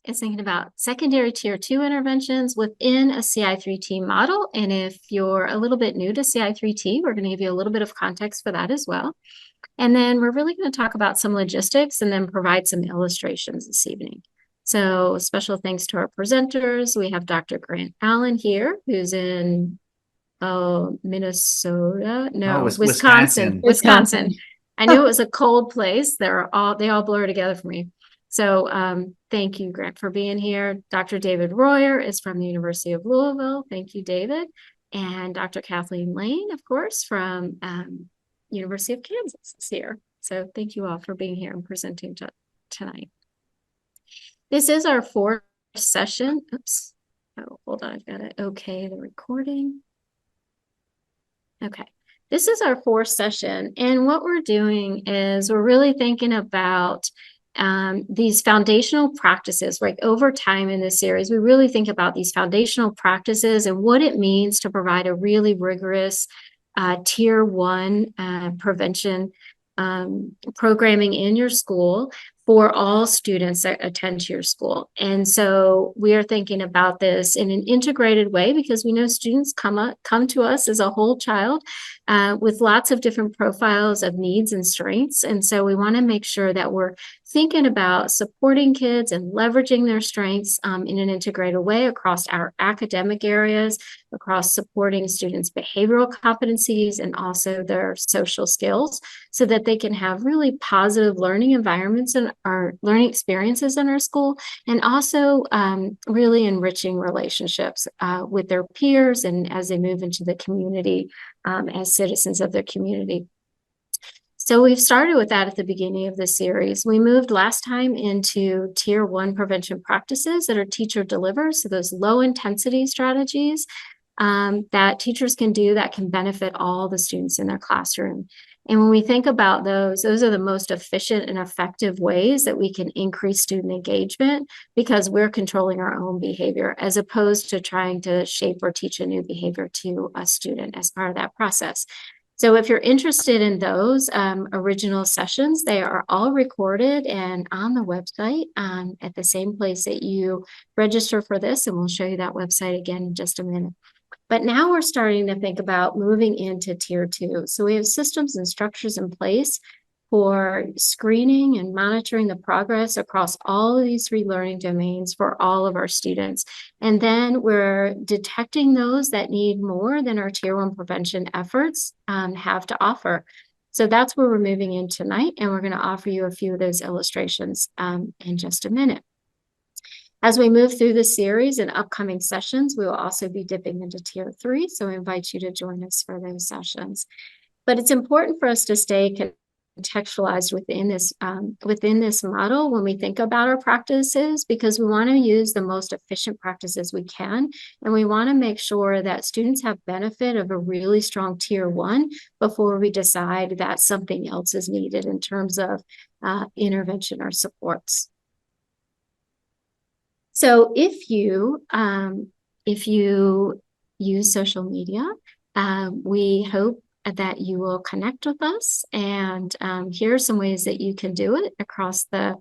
is thinking about secondary tier 2 interventions within a CI3T model. And if you're a little bit new to CI3T, we're going to give you a little bit of context for that as well. And then we're really going to talk about some logistics and then provide some illustrations this evening. So special thanks to our presenters. We have Dr. Grant Allen here, who's in Minnesota. No, Wisconsin. I knew it was a cold place. They all blur together for me. So thank you, Grant, for being here. Dr. David Royer is from the University of Louisville. Thank you, David. And Dr. Kathleen Lane, of course, from University of Kansas is here. So thank you all for being here and presenting tonight. This is our fourth session. Oops. Oh, hold on. I've got to okay the recording. Okay. This is our fourth session. And what we're doing is we're really thinking about these foundational practices, right? Over time in this series, we really think about these foundational practices and what it means to provide a really rigorous tier 1 prevention programming in your school for all students that attend to your school. And so we are thinking about this in an integrated way because we know students come to us as a whole child with lots of different profiles of needs and strengths. And so we want to make sure that we're thinking about supporting kids and leveraging their strengths in an integrated way across our academic areas, across supporting students' behavioral competencies and also their social skills so that they can have really positive learning environments and our learning experiences in our school, and also really enriching relationships with their peers and as they move into the community as citizens of their community. So we've started with that at the beginning of the series. We moved last time into tier 1 prevention practices that are teacher delivered. So those low intensity strategies that teachers can do that can benefit all the students in their classroom. And when we think about those are the most efficient and effective ways that we can increase student engagement because we're controlling our own behavior as opposed to trying to shape or teach a new behavior to a student as part of that process. So if you're interested in those original sessions, they are all recorded and on the website at the same place that you register for this. And we'll show you that website again in just a minute. But now we're starting to think about moving into tier 2. So we have systems and structures in place for screening and monitoring the progress across all of these 3 learning domains for all of our students. And then we're detecting those that need more than our tier 1 prevention efforts have to offer. So that's where we're moving in tonight. And we're going to offer you a few of those illustrations in just a minute. As we move through the series and upcoming sessions, we will also be dipping into tier 3. So I invite you to join us for those sessions. But it's important for us to stay contextualized within this model when we think about our practices, because we want to use the most efficient practices we can. And we want to make sure that students have benefit of a really strong tier 1 before we decide that something else is needed in terms of intervention or supports. So if you use social media, we hope that you will connect with us. And here are some ways that you can do it across it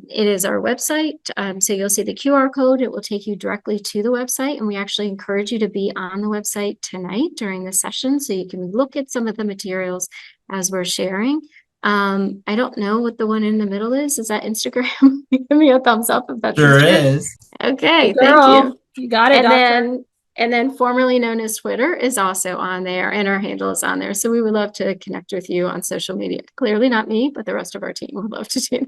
is our website. So you'll see the QR code. It will take you directly to the website. And we actually encourage you to be on the website tonight during the session so you can look at some of the materials as we're sharing. I don't know what the one in the middle is. Is that Instagram? Give me a thumbs up if that's sure Instagram. is. Okay, thank you. You got it, doctor. And then formerly known as Twitter is also on there, and our handle is on there. So we would love to connect with you on social media. Clearly not me, but the rest of our team would love to do.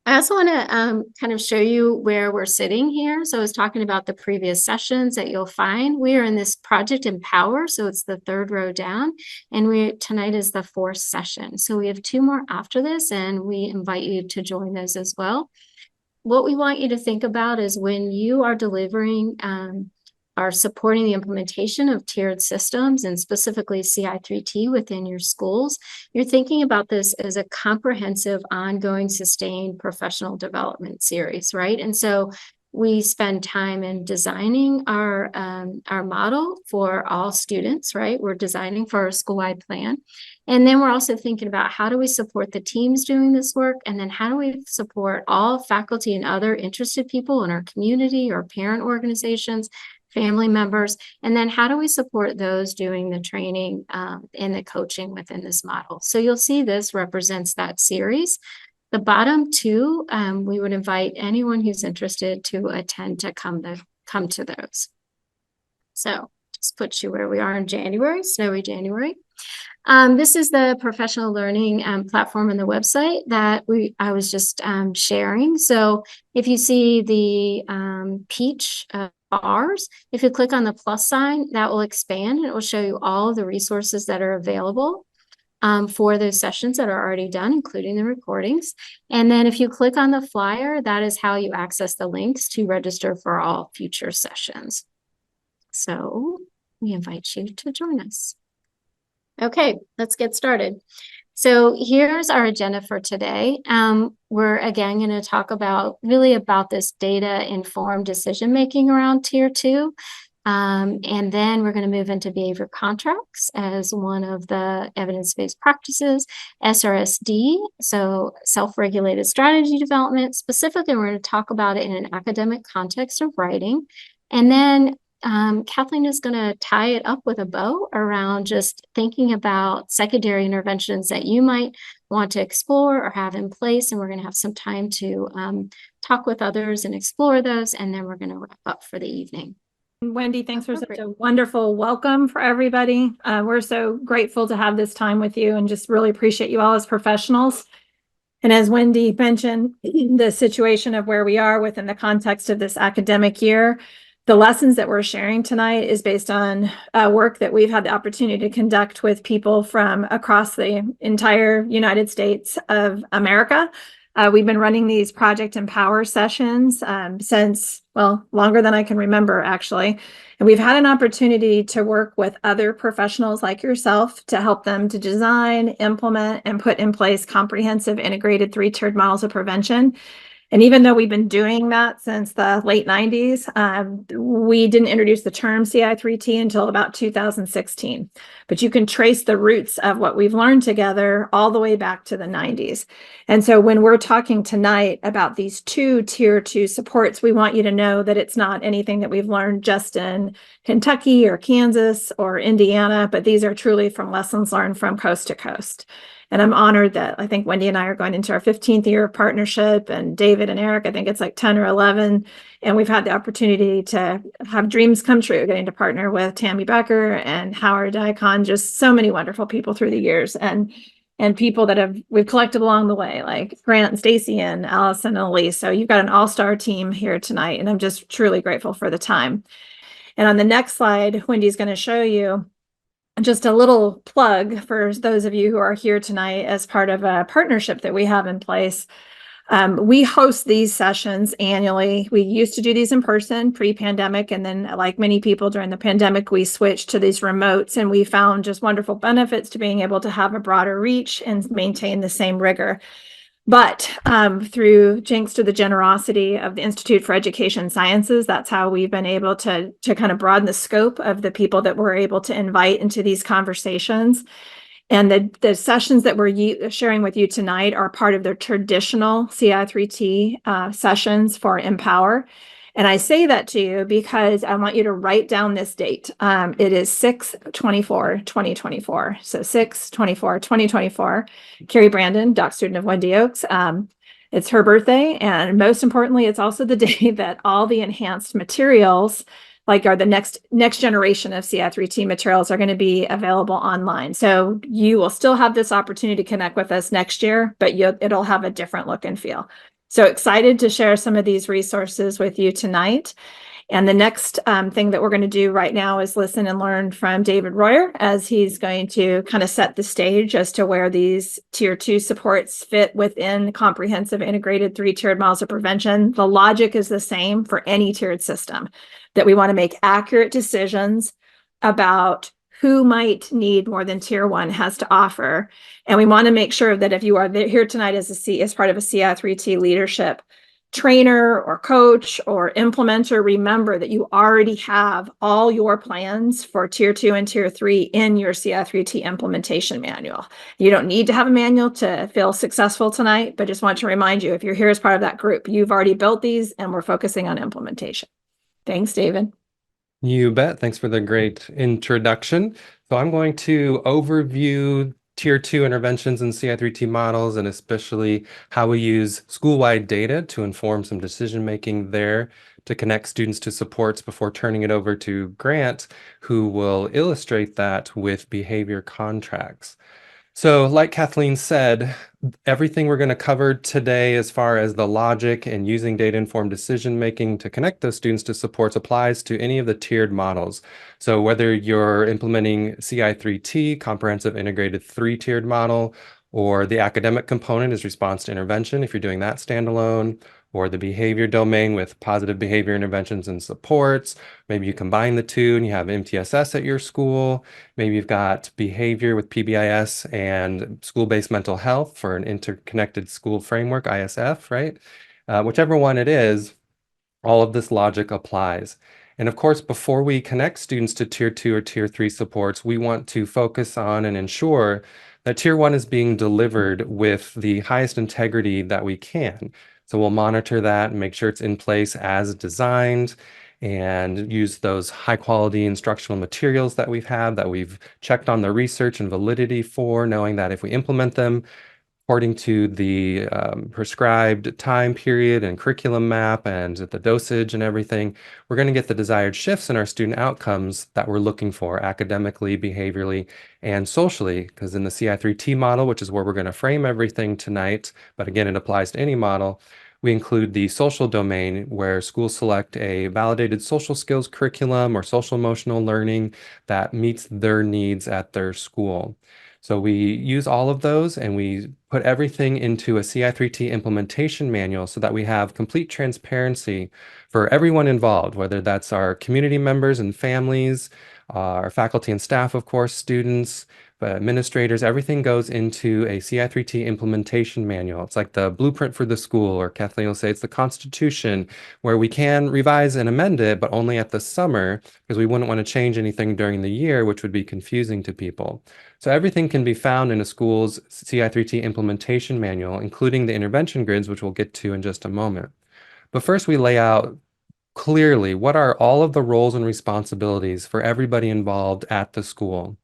I also want to kind of show you where we're sitting here. So I was talking about the previous sessions that you'll find. We are in this Project Empower, so it's the 3rd row down, and tonight is the 4th session. So we have 2 more after this, and we invite you to join those as well. What we want you to think about is when you are delivering are supporting the implementation of tiered systems and specifically CI3T within your schools, you're thinking about this as a comprehensive, ongoing, sustained professional development series, right? And so we spend time in designing our model for all students, right? We're designing for our school-wide plan. And then we're also thinking about how do we support the teams doing this work? And then how do we support all faculty and other interested people in our community or parent organizations, family members? And then how do we support those doing the training and the coaching within this model? So you'll see this represents that series. The bottom two, we would invite anyone who's interested to attend to come to those. So just put you where we are in January, snowy January. This is the professional learning platform and the website that I was just sharing. So if you see the peach bars, if you click on the plus sign, that will expand and it will show you all of the resources that are available for those sessions that are already done, including the recordings. And then if you click on the flyer, that is how you access the links to register for all future sessions. So we invite you to join us. Okay, let's get started. So here's our agenda for today. We're again going to talk about this data-informed decision-making around Tier 2. And then we're going to move into behavior contracts as one of the evidence-based practices, SRSD, so self-regulated strategy development. Specifically, we're going to talk about it in an academic context of writing. And then Kathleen is going to tie it up with a bow around just thinking about secondary interventions that you might want to explore or have in place. And we're going to have some time to talk with others and explore those. And then we're going to wrap up for the evening. Wendy, thanks for such a wonderful welcome for everybody. We're so grateful to have this time with you and just really appreciate you all as professionals. And as Wendy mentioned, the situation of where we are within the context of this academic year, the lessons that we're sharing tonight is based on work that we've had the opportunity to conduct with people from across the entire United States of America. We've been running these Project Empower sessions since, well, longer than I can remember, actually. And we've had an opportunity to work with other professionals like yourself to help them to design, implement, and put in place comprehensive integrated three-tiered models of prevention. And even though we've been doing that since the late 90s, we didn't introduce the term CI3T until about 2016. But you can trace the roots of what we've learned together all the way back to the 90s. And so when we're talking tonight about these two Tier 2 supports, we want you to know that it's not anything that we've learned just in Kentucky or Kansas or Indiana, but these are truly from lessons learned from coast to coast. And I'm honored that I think Wendy and I are going into our 15th year of partnership, and David and Eric, I think it's like 10 or 11. And we've had the opportunity to have dreams come true, getting to partner with Tammy Becker and Howard Dicon, just so many wonderful people through the years, and people that we've collected along the way, like Grant and Stacy and Allison and Elise. So you've got an all-star team here tonight, and I'm just truly grateful for the time. And on the next slide, Wendy's going to show you just a little plug for those of you who are here tonight as part of a partnership that we have in place. We host these sessions annually. We used to do these in person pre-pandemic, and then like many people during the pandemic, we switched to these remotes, and we found just wonderful benefits to being able to have a broader reach and maintain the same rigor. But thanks to the generosity of the Institute for Education Sciences, that's how we've been able to kind of broaden the scope of the people that we're able to invite into these conversations. And the sessions that we're sharing with you tonight are part of their traditional CI3T sessions for Empower. And I say that to you because I want you to write down this date. It is 6/24/2024. So 6/24/2024. Carrie Brandon, doc student of Wendy Oaks. It's her birthday. And most importantly, it's also the day that all the enhanced materials, like are the next generation of CI3T materials, are going to be available online. So you will still have this opportunity to connect with us next year, but it'll have a different look and feel. So excited to share some of these resources with you tonight. And the next thing that we're going to do right now is listen and learn from David Royer, as he's going to kind of set the stage as to where these Tier 2 supports fit within comprehensive integrated three-tiered models of prevention. The logic is the same for any tiered system, that we want to make accurate decisions about who might need more than Tier 1 has to offer. And we want to make sure that if you are here tonight as part of a CI3T leadership trainer or coach or implementer, remember that you already have all your plans for tier 2 and tier 3 in your CI3T implementation manual. You don't need to have a manual to feel successful tonight, but just want to remind you, if you're here as part of that group, you've already built these and we're focusing on implementation. Thanks, David. You bet. Thanks for the great introduction. So I'm going to overview Tier 2 interventions and CI3T models, and especially how we use school-wide data to inform some decision-making there to connect students to supports before turning it over to Grant, who will illustrate that with behavior contracts. So like Kathleen said, everything we're going to cover today as far as the logic and using data-informed decision-making to connect those students to supports applies to any of the tiered models. So whether you're implementing CI3T, Comprehensive Integrated Three-Tiered Model, or the academic component is response to intervention, if you're doing that standalone, or the behavior domain with positive behavior interventions and supports. Maybe you combine the two and you have MTSS at your school. Maybe you've got behavior with PBIS and school-based mental health for an interconnected school framework, ISF, right? Whichever one it is, all of this logic applies. And of course, before we connect students to tier 2 or tier 3 supports, we want to focus on and ensure that tier 1 is being delivered with the highest integrity that we can. So we'll monitor that and make sure it's in place as designed and use those high quality instructional materials that we've checked on the research and validity for, knowing that if we implement them according to the prescribed time period and curriculum map and the dosage and everything, we're going to get the desired shifts in our student outcomes that we're looking for academically, behaviorally, and socially. Because in the CI3T model, which is where we're going to frame everything tonight, but again, it applies to any model, we include the social domain where schools select a validated social skills curriculum or social emotional learning that meets their needs at their school. So we use all of those and we put everything into a CI3T implementation manual so that we have complete transparency for everyone involved, whether that's our community members and families, our faculty and staff, of course, students, administrators, everything goes into a CI3T implementation manual. It's like the blueprint for the school, or Kathleen will say it's the Constitution, where we can revise and amend it, but only at the summer, because we wouldn't want to change anything during the year, which would be confusing to people. So everything can be found in a school's CI3T implementation manual, including the intervention grids, which we'll get to in just a moment. But first, we lay out clearly what are all of the roles and responsibilities for everybody involved at the school.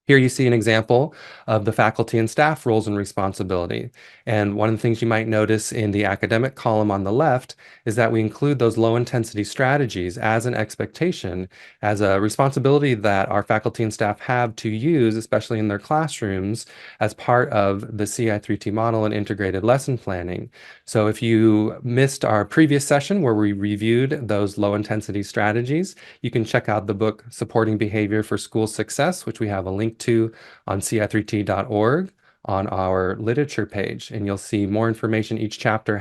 Here you see an example of the faculty and staff roles and responsibility. And one of the things you might notice in the academic column on the left is that we include those low intensity strategies as an expectation, as a responsibility that our faculty and staff have to use, especially in their classrooms, as part of the CI3T model and integrated lesson planning. So if you missed our previous session where we reviewed those low intensity strategies, you can check out the book Supporting Behavior for School Success, which we have a link to on ci3t.org on our literature page, and you'll see more information. Each chapter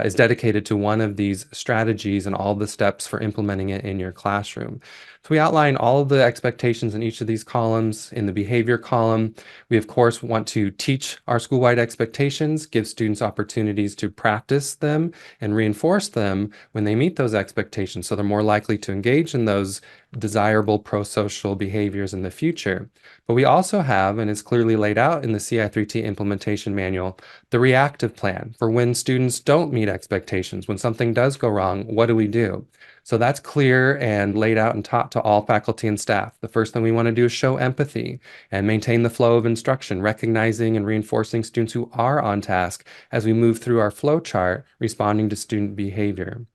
is dedicated to one of these strategies and all the steps for implementing it in your classroom. So we outline all of the expectations in each of these columns. In the behavior column, we of course want to teach our school-wide expectations, give students opportunities to practice them and reinforce them when they meet those expectations, so they're more likely to engage in those desirable pro-social behaviors in the future. But we also have, and it's clearly laid out in the CI3T implementation manual, the reactive plan for when students don't meet expectations. When something does go wrong, what do we do? So that's clear and laid out and taught to all faculty and staff. The first thing we want to do is show empathy and maintain the flow of instruction, recognizing and reinforcing students who are on task as we move through our flow chart, responding to student behavior.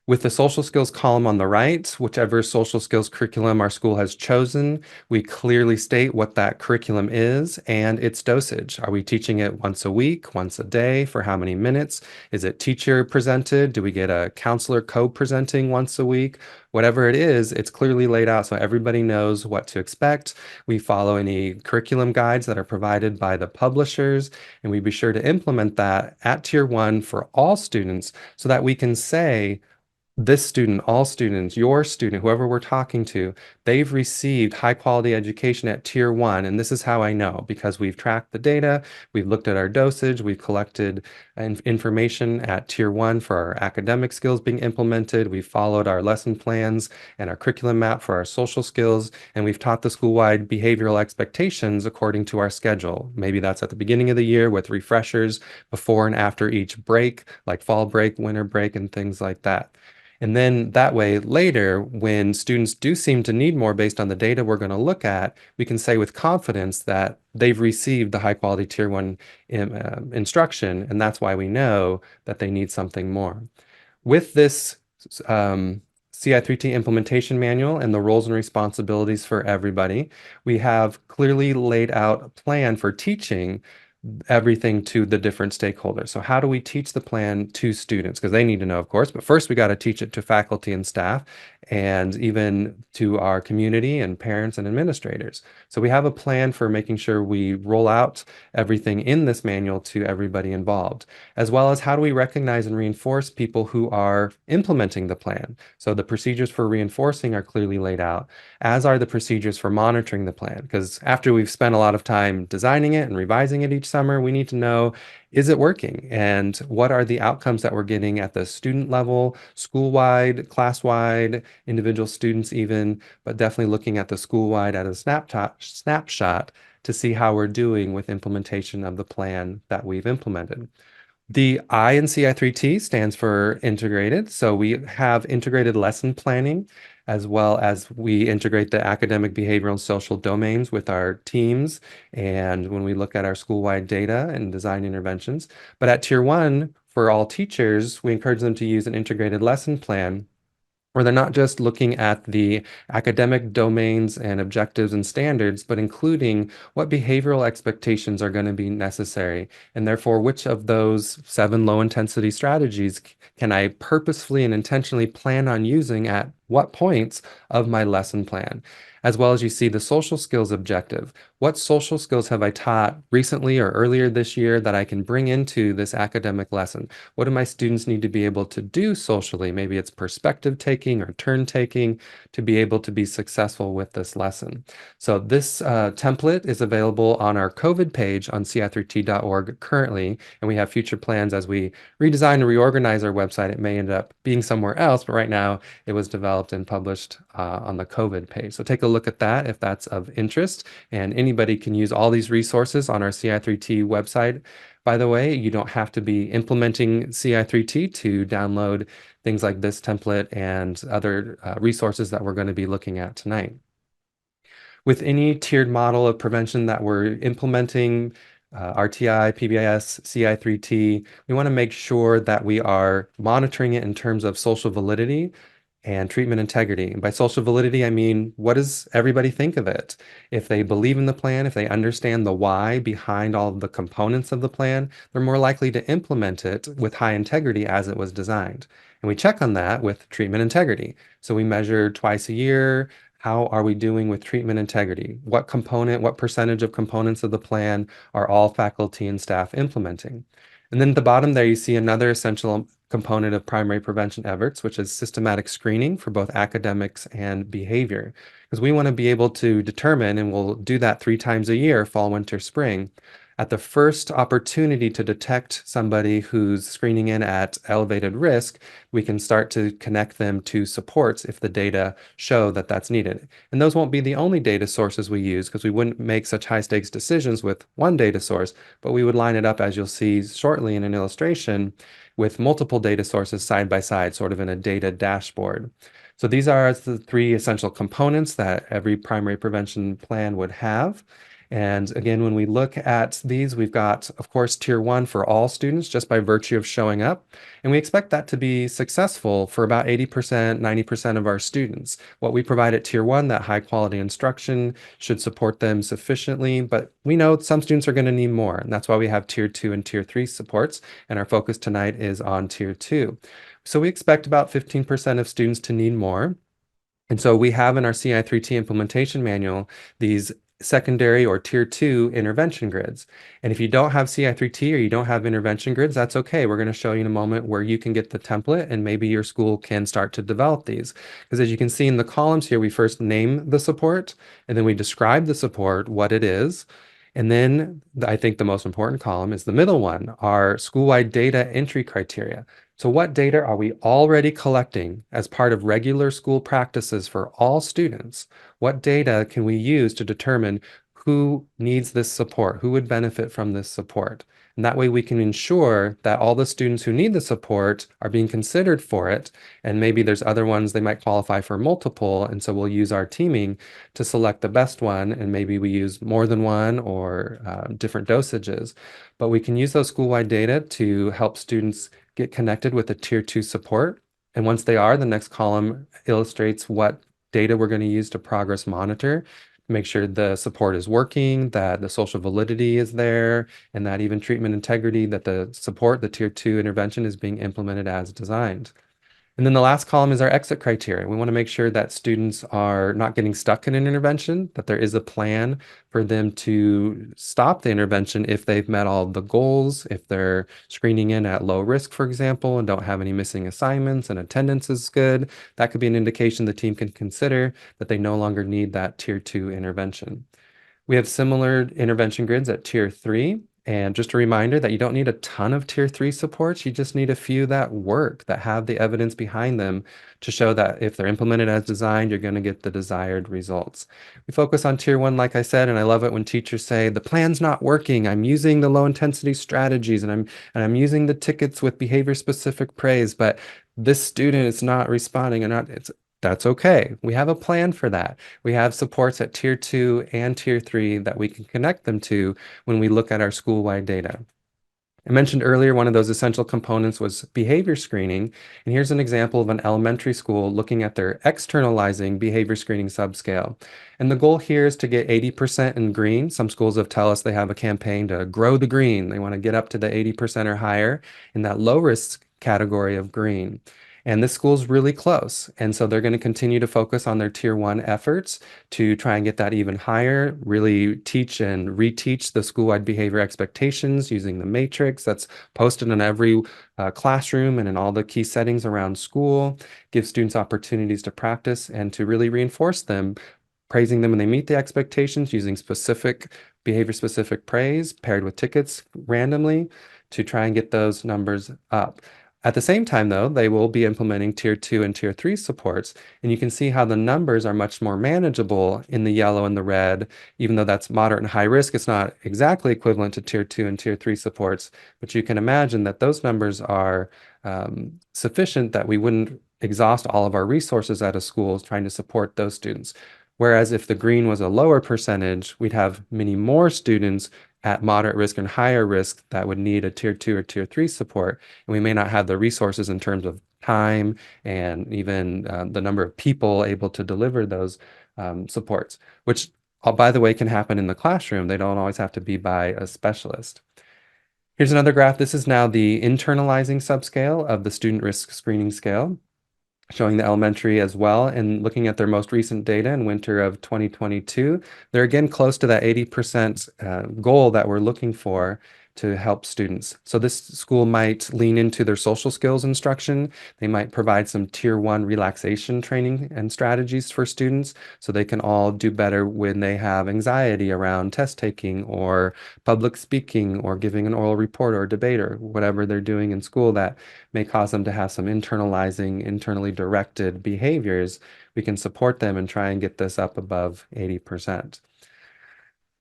With the social skills column on the right, whichever social skills curriculum our school has chosen, we clearly state what that curriculum is and its dosage. Are we teaching it once a week, once a day, for how many minutes? Is it teacher presented? Do we get a counselor co-presenting once a week? Whatever it is, it's clearly laid out so everybody knows what to expect. We follow any curriculum guides that are provided by the publishers, and we be sure to implement that at Tier 1 for all students so that we can say, this student, all students, your student, whoever we're talking to, they've received high quality education at tier 1. And this is how I know, because we've tracked the data, we've looked at our dosage, we've collected information at tier 1 for our academic skills being implemented, we've followed our lesson plans and our curriculum map for our social skills, and we've taught the school-wide behavioral expectations according to our schedule. Maybe that's at the beginning of the year with refreshers before and after each break, like fall break, winter break, and things like that. And then that way, later, when students do seem to need more based on the data we're going to look at, we can say with confidence that they've received the high quality tier 1 instruction, and that's why we know that they need something more. With this CI3T implementation manual and the roles and responsibilities for everybody, we have clearly laid out a plan for teaching everything to the different stakeholders. So how do we teach the plan to students? Because they need to know, of course, but first we got to teach it to faculty and staff and even to our community and parents and administrators. So we have a plan for making sure we roll out everything in this manual to everybody involved, as well as how do we recognize and reinforce people who are implementing the plan. So the procedures for reinforcing are clearly laid out, as are the procedures for monitoring the plan. Because after we've spent a lot of time designing it and revising it each summer, we need to know, is it working? And what are the outcomes that we're getting at the student level, school-wide, class-wide, individual students even, but definitely looking at the school-wide at a snapshot to see how we're doing with implementation of the plan that we've implemented. The I in CI3T stands for integrated. So we have integrated lesson planning, as well as we integrate the academic, behavioral, and social domains with our teams. And when we look at our school-wide data and design interventions. But at tier 1, for all teachers, we encourage them to use an integrated lesson plan where they're not just looking at the academic domains and objectives and standards, but including what behavioral expectations are going to be necessary. And therefore, which of those 7 low-intensity strategies can I purposefully and intentionally plan on using at what points of my lesson plan? As well as you see the social skills objective. What social skills have I taught recently or earlier this year that I can bring into this academic lesson? What do my students need to be able to do socially? Maybe it's perspective taking or turn taking to be able to be successful with this lesson. So this template is available on our COVID page on ci3t.org currently, and we have future plans as we redesign and reorganize our website. It may end up being somewhere else, but right now it was developed and published on the COVID page. So take a look at that if that's of interest, and anybody can use all these resources on our CI3T website. By the way, you don't have to be implementing CI3T to download things like this template and other resources that we're going to be looking at tonight. With any tiered model of prevention that we're implementing, RTI, PBIS, CI3T, we want to make sure that we are monitoring it in terms of social validity and treatment integrity. And by social validity, I mean, what does everybody think of it? If they believe in the plan, if they understand the why behind all of the components of the plan, they're more likely to implement it with high integrity as it was designed. And we check on that with treatment integrity. So we measure twice a year, how are we doing with treatment integrity? What percentage of components of the plan are all faculty and staff implementing? And then at the bottom there, you see another essential component of primary prevention efforts, which is systematic screening for both academics and behavior. Because we want to be able to determine, and we'll do that 3 times a year, fall, winter, spring, at the first opportunity to detect somebody who's screening in at elevated risk, we can start to connect them to supports if the data show that that's needed. And those won't be the only data sources we use, because we wouldn't make such high stakes decisions with one data source, but we would line it up, as you'll see shortly in an illustration, with multiple data sources side by side, sort of in a data dashboard. So these are the 3 essential components that every primary prevention plan would have. And again, when we look at these, we've got, of course, tier 1 for all students just by virtue of showing up. And we expect that to be successful for about 80%, 90% of our students. What we provide at tier 1, that high quality instruction, should support them sufficiently, but we know some students are going to need more. And that's why we have tier 2 and tier 3 supports. And our focus tonight is on tier 2. So we expect about 15% of students to need more. And so we have in our CI3T implementation manual these secondary or tier 2 intervention grids. And if you don't have CI3T or you don't have intervention grids, that's okay. We're going to show you in a moment where you can get the template and maybe your school can start to develop these. Because as you can see in the columns here, we first name the support and then we describe the support, what it is. And then I think the most important column is the middle one, our school-wide data entry criteria. So what data are we already collecting as part of regular school practices for all students? What data can we use to determine who needs this support, who would benefit from this support? And that way we can ensure that all the students who need the support are being considered for it. And maybe there's other ones they might qualify for multiple. And so we'll use our teaming to select the best one. And maybe we use more than one or different dosages. But we can use those school-wide data to help students get connected with the tier 2 support. And once they are, the next column illustrates what data we're going to use to progress monitor, make sure the support is working, that the social validity is there, and that even treatment integrity, that the support, the tier 2 intervention is being implemented as designed. And then the last column is our exit criteria. We want to make sure that students are not getting stuck in an intervention, that there is a plan for them to stop the intervention if they've met all the goals, if they're screening in at low risk, for example, and don't have any missing assignments and attendance is good. That could be an indication the team can consider that they no longer need that tier 2 intervention. We have similar intervention grids at tier 3. And just a reminder that you don't need a ton of tier 3 supports. You just need a few that work, that have the evidence behind them to show that if they're implemented as designed, you're going to get the desired results. We focus on tier 1, like I said, and I love it when teachers say, the plan's not working. I'm using the low intensity strategies and I'm using the tickets with behavior specific praise, but this student is not responding that's okay. We have a plan for that. We have supports at tier 2 and tier 3 that we can connect them to when we look at our school-wide data. I mentioned earlier one of those essential components was behavior screening. And here's an example of an elementary school looking at their externalizing behavior screening subscale. And the goal here is to get 80% in green. Some schools have tell us they have a campaign to grow the green. They want to get up to the 80% or higher in that low risk category of green. And this school's really close. And so they're going to continue to focus on their tier 1 efforts to try and get that even higher, really teach and reteach the school-wide behavior expectations using the matrix that's posted in every classroom and in all the key settings around school, give students opportunities to practice and to really reinforce them, praising them when they meet the expectations using specific behavior-specific praise paired with tickets randomly to try and get those numbers up. At the same time, though, they will be implementing tier 2 and tier 3 supports, and you can see how the numbers are much more manageable in the yellow and the red. Even though that's moderate and high risk, it's not exactly equivalent to tier 2 and tier 3 supports, but you can imagine that those numbers are sufficient that we wouldn't exhaust all of our resources at a school trying to support those students. Whereas if the green was a lower percentage, we'd have many more students at moderate risk and higher risk that would need a tier 2 or tier 3 support. And we may not have the resources in terms of time and even the number of people able to deliver those supports, which, by the way, can happen in the classroom. They don't always have to be by a specialist. Here's another graph. This is now the internalizing subscale of the student risk screening scale, showing the elementary as well, and looking at their most recent data in winter of 2022, they're again close to that 80% goal that we're looking for to help students. So this school might lean into their social skills instruction. They might provide some tier 1 relaxation training and strategies for students so they can all do better when they have anxiety around test taking or public speaking or giving an oral report or debate or whatever they're doing in school that may cause them to have some internalizing, internally directed behaviors. We can support them and try and get this up above 80%.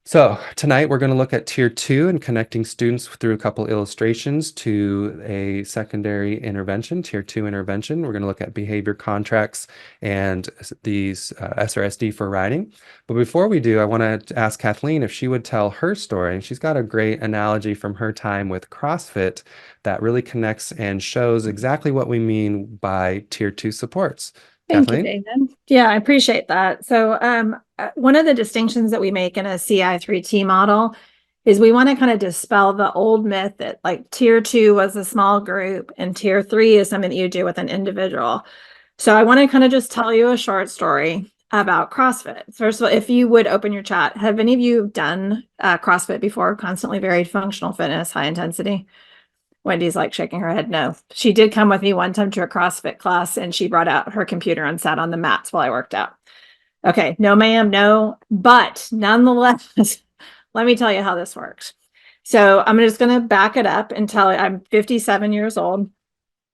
So tonight we're going to look at tier 2 and connecting students through a couple illustrations to a secondary intervention, tier 2 intervention. We're going to look at behavior contracts and these SRSD for writing. But before we do, I want to ask Kathleen if she would tell her story. And she's got a great analogy from her time with CrossFit that really connects and shows exactly what we mean by tier 2 supports. Thank Kathleen? you, David. Yeah, I appreciate that. So one of the distinctions that we make in a CI3T model is we want to kind of dispel the old myth that like tier 2 was a small group and tier 3 is something that you do with an individual. So I want to kind of just tell you a short story. about CrossFit. First of all, if you would open your chat, have any of you done CrossFit before? Constantly varied functional fitness, high intensity? Wendy's like shaking her head. No, she did come with me one time to a CrossFit class and she brought out her computer and sat on the mats while I worked out. Okay, no, ma'am, no. But nonetheless, let me tell you how this works. So I'm just going to back it up and tell you I'm 57 years old.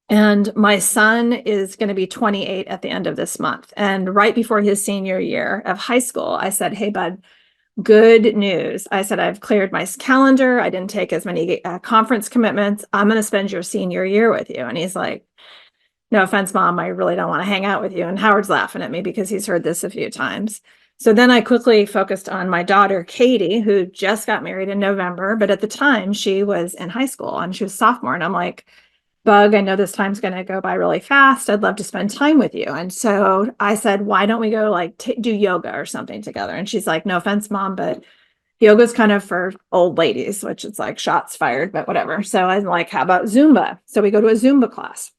And my son is going to be 28 at the end of this month. And right before his senior year of high school, I said, hey, bud, good news. I said, I've cleared my calendar. I didn't take as many conference commitments. I'm going to spend your senior year with you. And he's like, no offense, Mom, I really don't want to hang out with you. And Howard's laughing at me because he's heard this a few times. So then I quickly focused on my daughter, Katie, who just got married in November. But at the time, she was in high school and she was sophomore. And I'm like, Bug, I know this time's going to go by really fast. I'd love to spend time with you. And so I said, why don't we go like do yoga or something together? And she's like, no offense, Mom, but yoga's kind of for old ladies, which is like shots fired, but whatever. So I'm like, how about Zumba? So we go to a Zumba class.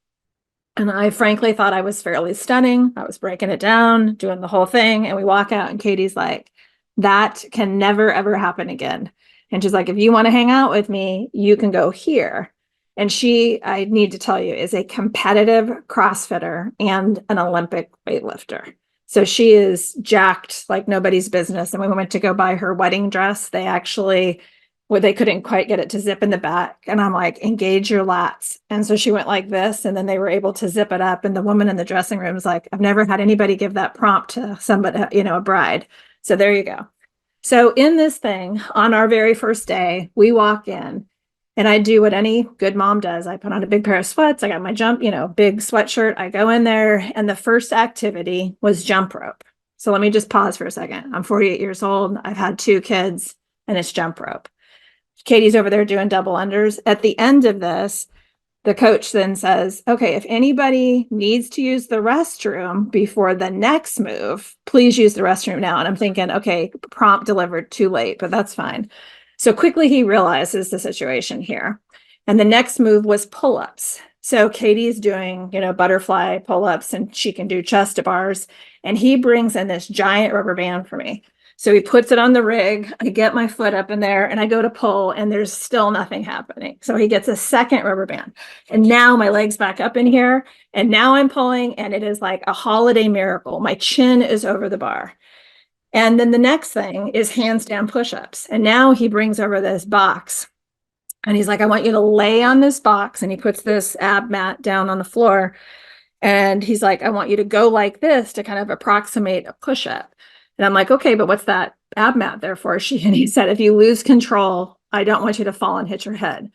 And I frankly thought I was fairly stunning. I was breaking it down, doing the whole thing. And we walk out and Katie's like, that can never, ever happen again. And she's like, if you want to hang out with me, you can go here. And she, I need to tell you, is a competitive CrossFitter and an Olympic weightlifter. So she is jacked like nobody's business. And when we went to go buy her wedding dress, they actually, well, they couldn't quite get it to zip in the back. And I'm like, engage your lats. And so she went like this, and then they were able to zip it up. And the woman in the dressing room was like, I've never had anybody give that prompt to somebody, you know, a bride. So there you go. So in this thing, on our very first day, we walk in. And I do what any good mom does. I put on a big pair of sweats. I got my jump, you know, big sweatshirt. I go in there and the first activity was jump rope. So let me just pause for a second. I'm 48 years old. I've had 2 kids and it's jump rope. Katie's over there doing double unders. At the end of this, the coach then says, okay, if anybody needs to use the restroom before the next move, please use the restroom now. And I'm thinking, okay, prompt delivered too late, but that's fine. So quickly he realizes the situation here. And the next move was pull-ups. So Katie's doing, you know, butterfly pull-ups and she can do chest to bars. And he brings in this giant rubber band for me. So he puts it on the rig. I get my foot up in there and I go to pull and there's still nothing happening. So he gets a second rubber band. And now my leg's back up in here. And now I'm pulling and it is like a holiday miracle. My chin is over the bar. And then the next thing is handstand push-ups. And now he brings over this box and he's like, I want you to lay on this box. And he puts this ab mat down on the floor. And he's like, I want you to go like this to kind of approximate a push-up. And I'm like, okay, but what's that ab mat there for? And he said, if you lose control, I don't want you to fall and hit your head.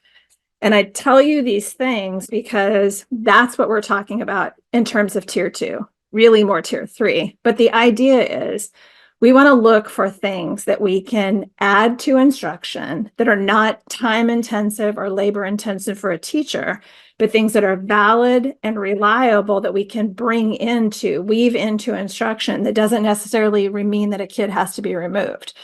And I tell you these things because that's what we're talking about in terms of tier 2, really more tier 3. But the idea is, we want to look for things that we can add to instruction that are not time intensive or labor intensive for a teacher, but things that are valid and reliable that we can weave into instruction that doesn't necessarily mean that a kid has to be removed.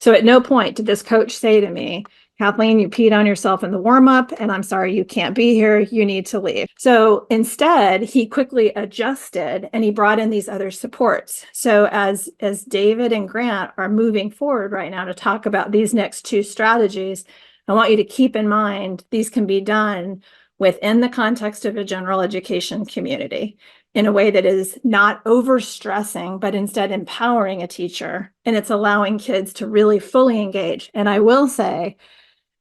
So at no point did this coach say to me, Kathleen, you peed on yourself in the warm-up, and I'm sorry, you can't be here. You need to leave. So instead, he quickly adjusted and he brought in these other supports. So as David and Grant are moving forward right now to talk about these next 2 strategies, I want you to keep in mind these can be done within the context of a general education community in a way that is not overstressing, but instead empowering a teacher. And it's allowing kids to really fully engage. And I will say,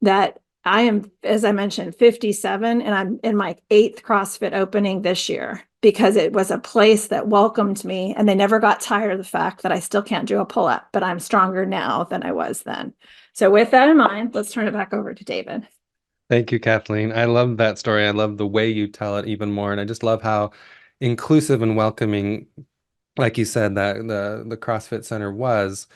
that I am, as I mentioned, 57, and I'm in my 8th CrossFit opening this year because it was a place that welcomed me and they never got tired of the fact that I still can't do a pull-up, but I'm stronger now than I was then. So with that in mind, let's turn it back over to David. Thank you, Kathleen. I love that story. I love the way you tell it even more. And I just love how inclusive and welcoming, like you said, that the CrossFit Center was.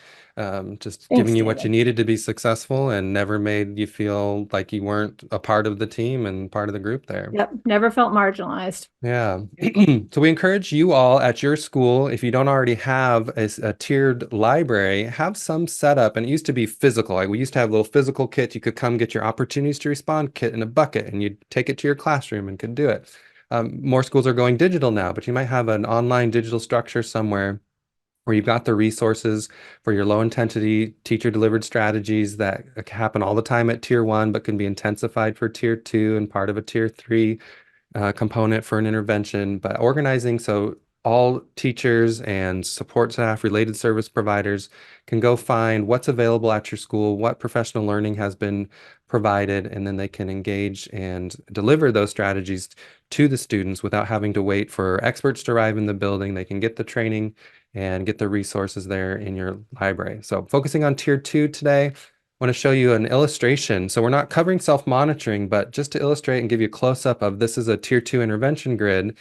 Just giving you what you needed to be successful and never made you feel like you weren't a part of the team and part of the group there. Yep, never felt marginalized. Yeah. So we encourage you all at your school, if you don't already have a tiered library, have some setup. And it used to be physical. Like we used to have little physical kits. You could come get your opportunities to respond kit in a bucket and you'd take it to your classroom and could do it. More schools are going digital now, but you might have an online digital structure somewhere where you've got the resources for your low intensity teacher delivered strategies that happen all the time at tier 1, but can be intensified for tier 2 and part of a tier 3 component for an intervention, but organizing so all teachers and support staff, related service providers can go find what's available at your school, what professional learning has been provided, and then they can engage and deliver those strategies to the students without having to wait for experts to arrive in the building. They can get the training and get the resources there in your library. So focusing on tier 2 today, I want to show you an illustration. So we're not covering self-monitoring, but just to illustrate and give you a close-up of this is a tier 2 intervention grid.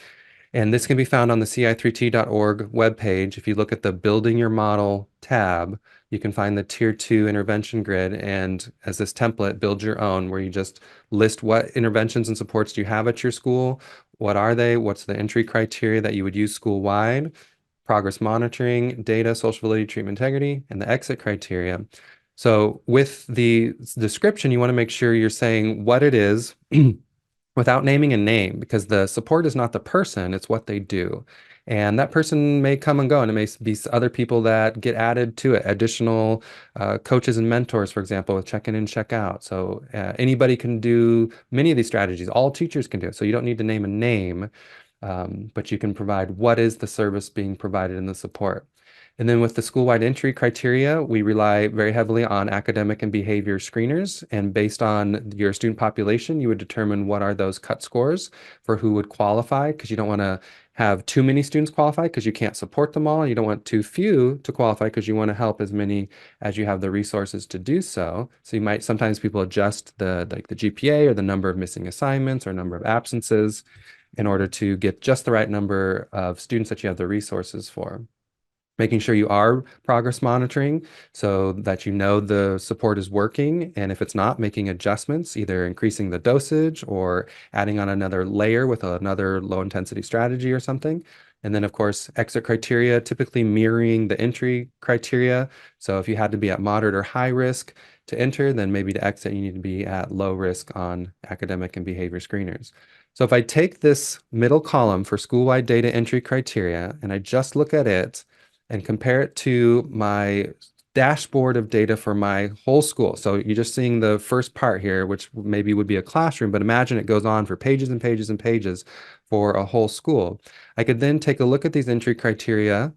And this can be found on the ci3t.org webpage. If you look at the Building Your Model tab, you can find the tier 2 intervention grid. And as this template, build your own, where you just list what interventions and supports do you have at your school? What are they? What's the entry criteria that you would use school-wide? Progress monitoring, data, social validity, treatment integrity, and the exit criteria. So with the description, you want to make sure you're saying what it is without naming a name, because the support is not the person, it's what they do. And that person may come and go, and it may be other people that get added to it, additional coaches and mentors, for example, with check-in and check-out. So anybody can do many of these strategies. All teachers can do it. So you don't need to name a name, but you can provide what is the service being provided in the support. And then with the school-wide entry criteria, we rely very heavily on academic and behavior screeners. And based on your student population, you would determine what are those cut scores for who would qualify, because you don't want to have too many students qualify because you can't support them all. And you don't want too few to qualify because you want to help as many as you have the resources to do so. So you might sometimes people adjust the GPA or the number of missing assignments or number of absences in order to get just the right number of students that you have the resources for. Making sure you are progress monitoring so that you know the support is working. And if it's not, making adjustments, either increasing the dosage or adding on another layer with another low intensity strategy or something. And then, of course, exit criteria, typically mirroring the entry criteria. So if you had to be at moderate or high risk to enter, then maybe to exit, you need to be at low risk on academic and behavior screeners. So if I take this middle column for school-wide data entry criteria and I just look at it, and compare it to my dashboard of data for my whole school. So you're just seeing the first part here, which maybe would be a classroom, but imagine it goes on for pages and pages and pages for a whole school. I could then take a look at these entry criteria,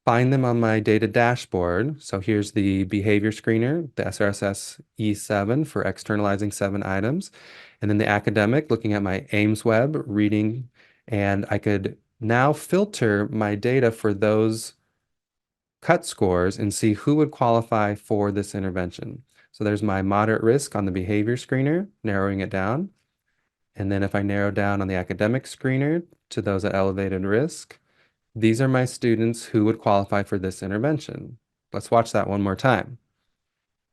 find them on my data dashboard. So here's the behavior screener, the SRSS E7 for externalizing 7 items. And then the academic, looking at my Ames Web reading, and I could now filter my data for those cut scores and see who would qualify for this intervention. So there's my moderate risk on the behavior screener, narrowing it down. And then if I narrow down on the academic screener to those at elevated risk, these are my students who would qualify for this intervention. Let's watch that one more time.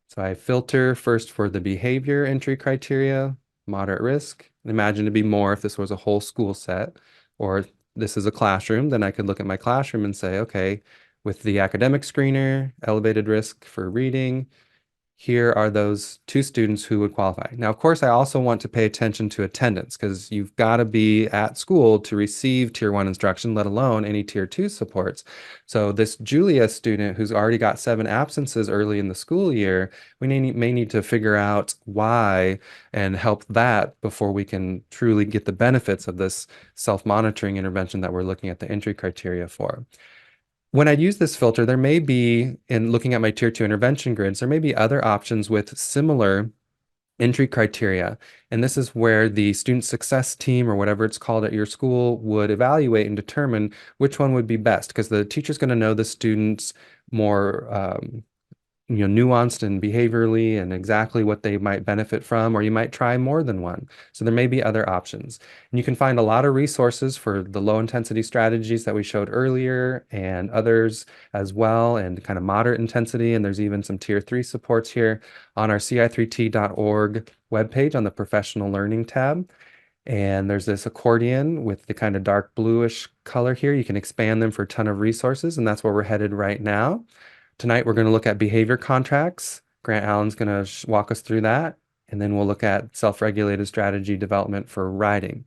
So I filter first for the behavior entry criteria, moderate risk. Imagine it'd be more if this was a whole school set, or this is a classroom, then I could look at my classroom and say, okay, with the academic screener, elevated risk for reading, here are those 2 students who would qualify. Now, of course, I also want to pay attention to attendance, because you've got to be at school to receive tier 1 instruction, let alone any tier 2 supports. So this Julia student who's already got 7 absences early in the school year, we may need to figure out why and help that before we can truly get the benefits of this self-monitoring intervention that we're looking at the entry criteria for. When I use this filter, there may be, in looking at my tier 2 intervention grids, there may be other options with similar entry criteria. And this is where the student success team, or whatever it's called at your school, would evaluate and determine which one would be best, because the teacher's going to know the students more nuanced and behaviorally and exactly what they might benefit from, or you might try more than one. So there may be other options. And you can find a lot of resources for the low intensity strategies that we showed earlier and others as well, and kind of moderate intensity. And there's even some tier 3 supports here on our ci3t.org webpage on the professional learning tab. And there's this accordion with the kind of dark bluish color here. You can expand them for a ton of resources, and that's where we're headed right now. Tonight, we're going to look at behavior contracts. Grant Allen's going to walk us through that. And then we'll look at self-regulated strategy development for writing.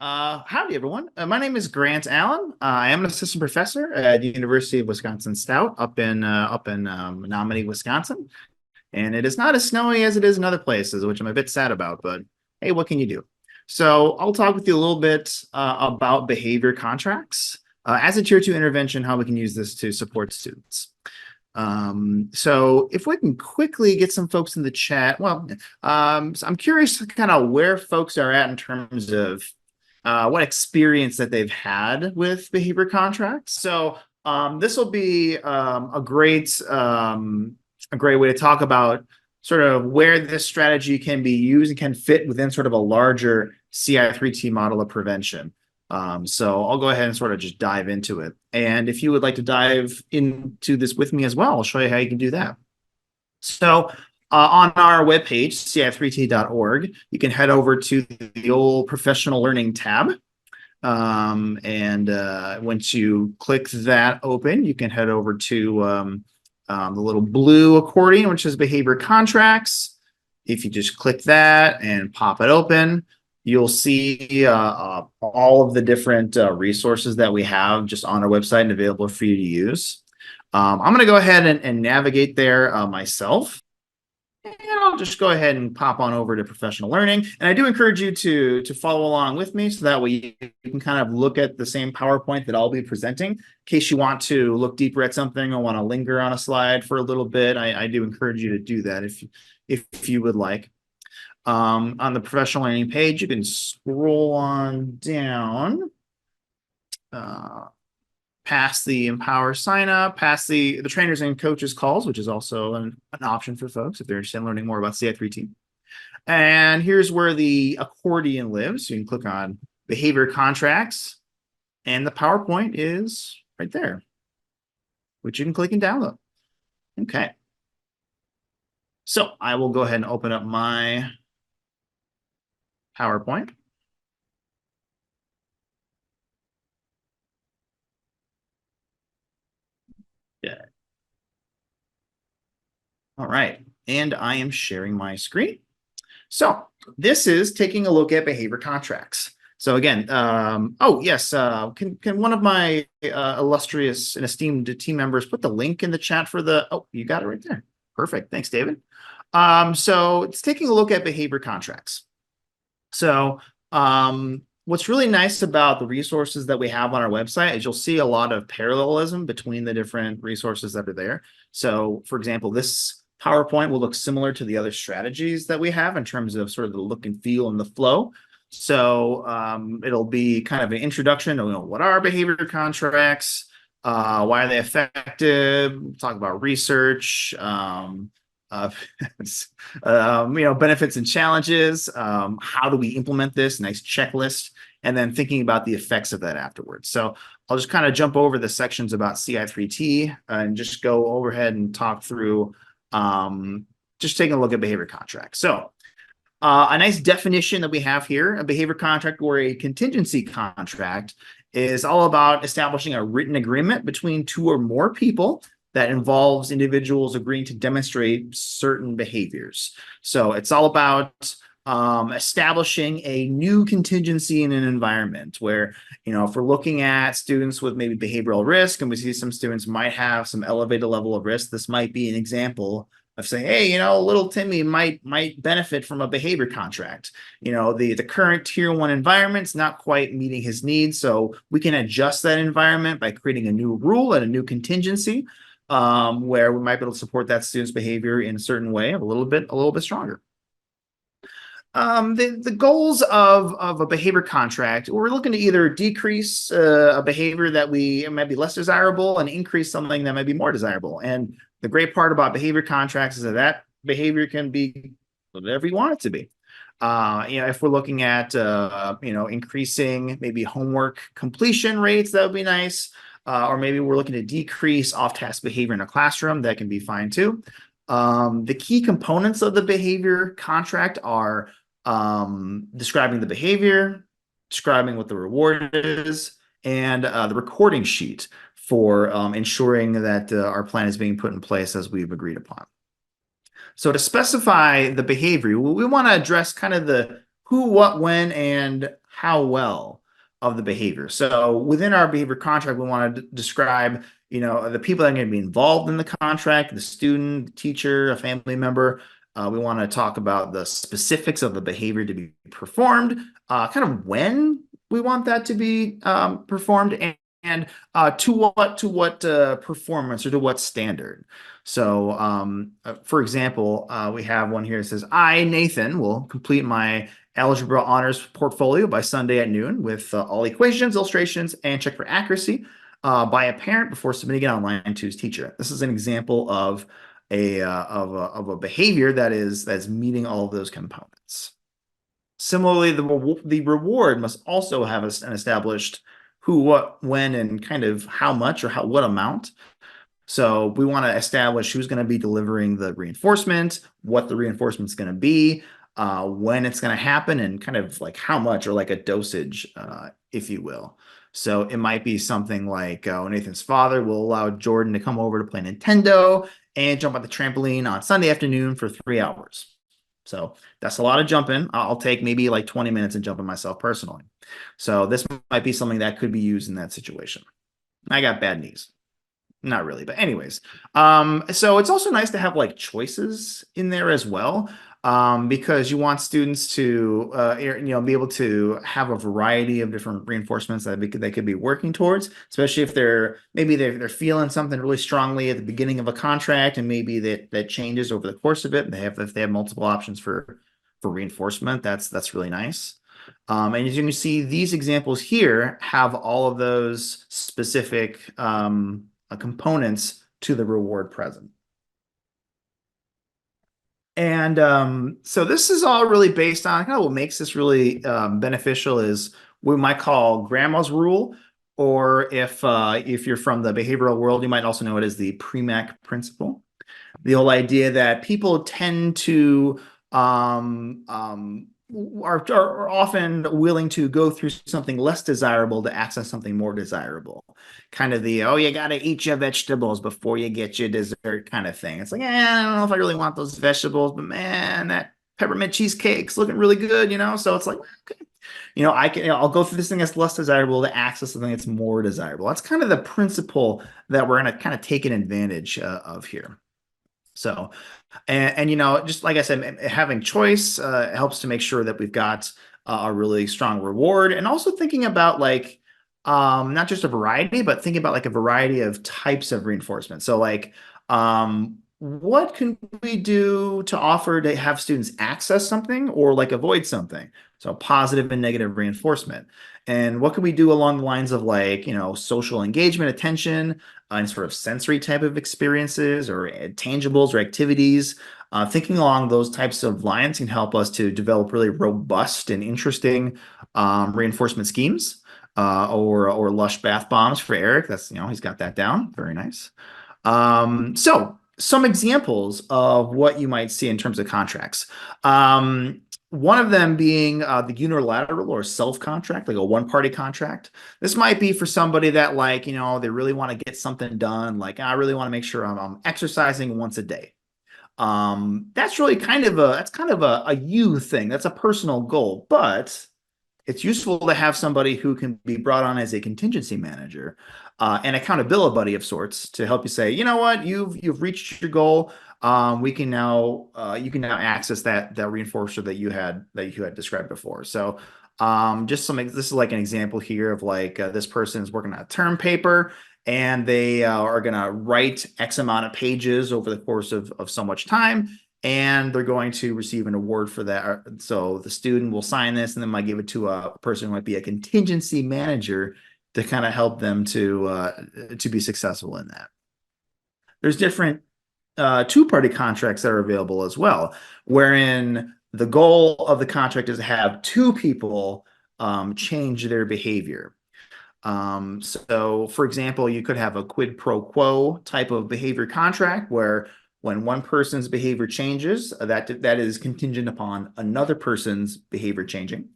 Howdy, everyone. My name is Grant Allen. I am an assistant professor at the University of Wisconsin-Stout up in Menominee, Wisconsin. And it is not as snowy as it is in other places, which I'm a bit sad about, but hey, what can you do? So I'll talk with you a little bit about behavior contracts as a tier 2 intervention, how we can use this to support students. So if we can quickly get some folks in the chat, well, so I'm curious kind of where folks are at in terms of what experience that they've had with behavior contracts. So this will be a great way to talk about sort of where this strategy can be used and can fit within sort of a larger CI3T model of prevention. So I'll go ahead and sort of just dive into it. And if you would like to dive into this with me as well, I'll show you how you can do that. So on our webpage, ci3t.org, you can head over to the old professional learning tab. Once you click that open, you can head over to the little blue accordion, which is behavior contracts. If you just click that and pop it open, you'll see all of the different resources that we have just on our website and available for you to use. I'm going to go ahead and navigate there myself. And I'll just go ahead and pop on over to professional learning. And I do encourage you to follow along with me so that way you can kind of look at the same PowerPoint that I'll be presenting. In case you want to look deeper at something or want to linger on a slide for a little bit, I do encourage you to do that if you would like. On the professional learning page, you can scroll on down past the Empower sign up, past the trainers and coaches calls, which is also an option for folks if they're interested in learning more about CI3T. And here's where the accordion lives. So you can click on behavior contracts, and the PowerPoint is right there, which you can click and download. Okay. So I will go ahead and open up my PowerPoint. Yeah. All right. And I am sharing my screen. So this is taking a look at behavior contracts. So again, oh yes, can one of my illustrious and esteemed team members put the link in the chat for the, oh, you got it right there. Perfect. Thanks, David. So it's taking a look at behavior contracts. So what's really nice about the resources that we have on our website is you'll see a lot of parallelism between the different resources that are there. So for example, this PowerPoint will look similar to the other strategies that we have in terms of sort of the look and feel and the flow. So it'll be kind of an introduction to what are behavior contracts, why are they effective, talk about research, benefits and challenges, how do we implement this, nice checklist, and then thinking about the effects of that afterwards. So I'll just kind of jump over the sections about CI3T and just go overhead and talk through just taking a look at behavior contracts. So a nice definition that we have here, a behavior contract or a contingency contract is all about establishing a written agreement between two or more people that involves individuals agreeing to demonstrate certain behaviors. So it's all about establishing a new contingency in an environment where, if we're looking at students with maybe behavioral risk and we see some students might have some elevated level of risk, this might be an example of saying, hey, little Timmy might benefit from a behavior contract. The current tier 1 environment's not quite meeting his needs, so we can adjust that environment by creating a new rule and a new contingency where we might be able to support that student's behavior in a certain way, a little bit stronger. The goals of a behavior contract, we're looking to either decrease a behavior that might be less desirable and increase something that might be more desirable. And the great part about behavior contracts is that behavior can be whatever you want it to be. If we're looking at increasing maybe homework completion rates, that would be nice. Or maybe we're looking to decrease off-task behavior in a classroom, that can be fine too. The key components of the behavior contract are describing the behavior, describing what the reward is, and the recording sheet for ensuring that our plan is being put in place as we've agreed upon. So to specify the behavior, we want to address kind of the who, what, when, and how well of the behavior. So within our behavior contract, we want to describe, the people that are going to be involved in the contract, the student, the teacher, a family member. We want to talk about the specifics of the behavior to be performed, kind of when we want that to be performed, and to what performance or to what standard. So, for example, we have one here that says, I, Nathan, will complete my algebra honors portfolio by Sunday at noon with all equations, illustrations, and check for accuracy by a parent before submitting it online to his teacher. This is an example of a behavior that's meeting all of those components. Similarly, the reward must also have an established who, what, when, and kind of how much or what amount. So we want to establish who's going to be delivering the reinforcement, what the reinforcement is going to be, when it's going to happen, and kind of like how much, or like a dosage, if you will. So it might be something like Nathan's father will allow Jordan to come over to play Nintendo and jump on the trampoline on Sunday afternoon for 3 hours. So that's a lot of jumping. I'll take maybe like 20 minutes and jumping myself personally. So this might be something that could be used in that situation. I got bad knees. Not really, but anyways. So it's also nice to have like choices in there as well, because you want students to, be able to have a variety of different reinforcements that they could be working towards, especially if they're feeling something really strongly at the beginning of a contract, and maybe that changes over the course of it. If they have multiple options for reinforcement, that's really nice. And as you can see, these examples here have all of those specific components to the reward present. And so this is all really based on kind of what makes this really beneficial is what we might call grandma's rule, or if you're from the behavioral world, you might also know it as the Premack principle. The whole idea that people tend to are often willing to go through something less desirable to access something more desirable. Kind of the, oh, you got to eat your vegetables before you get your dessert kind of thing. It's like, I don't know if I really want those vegetables, but man, that peppermint cheesecake's looking really good, So it's like, okay. I'll go through this thing that's less desirable to access something that's more desirable. That's kind of the principle that we're going to kind of take an advantage of here. So, and just like I said, having choice helps to make sure that we've got a really strong reward, and also thinking about like not just a variety, but thinking about like a variety of types of reinforcement. So like, what can we do to offer to have students access something or like avoid something? So positive and negative reinforcement. And what can we do along the lines of like, social engagement, attention, and sort of sensory type of experiences or tangibles or activities? Thinking along those types of lines can help us to develop really robust and interesting reinforcement schemes, or lush bath bombs for Eric. That's, he's got that down. Very nice. So some examples of what you might see in terms of contracts. One of them being the unilateral or self-contract, like a one-party contract. This might be for somebody that like, they really want to get something done. Like, I really want to make sure I'm exercising once a day. That's really kind of a you thing. That's a personal goal, but it's useful to have somebody who can be brought on as a contingency manager, and accountability buddy of sorts to help you say, you know what, you've reached your goal. You can now access that reinforcer that you had described before. So this is like an example here of like this person is working on a term paper, and they are going to write X amount of pages over the course of so much time, and they're going to receive an award for that. So the student will sign this and then might give it to a person who might be a contingency manager to kind of help them to be successful in that. There's different two-party contracts that are available as well, wherein the goal of the contract is to have two people change their behavior. So for example, you could have a quid pro quo type of behavior contract where when one person's behavior changes, that is contingent upon another person's behavior changing.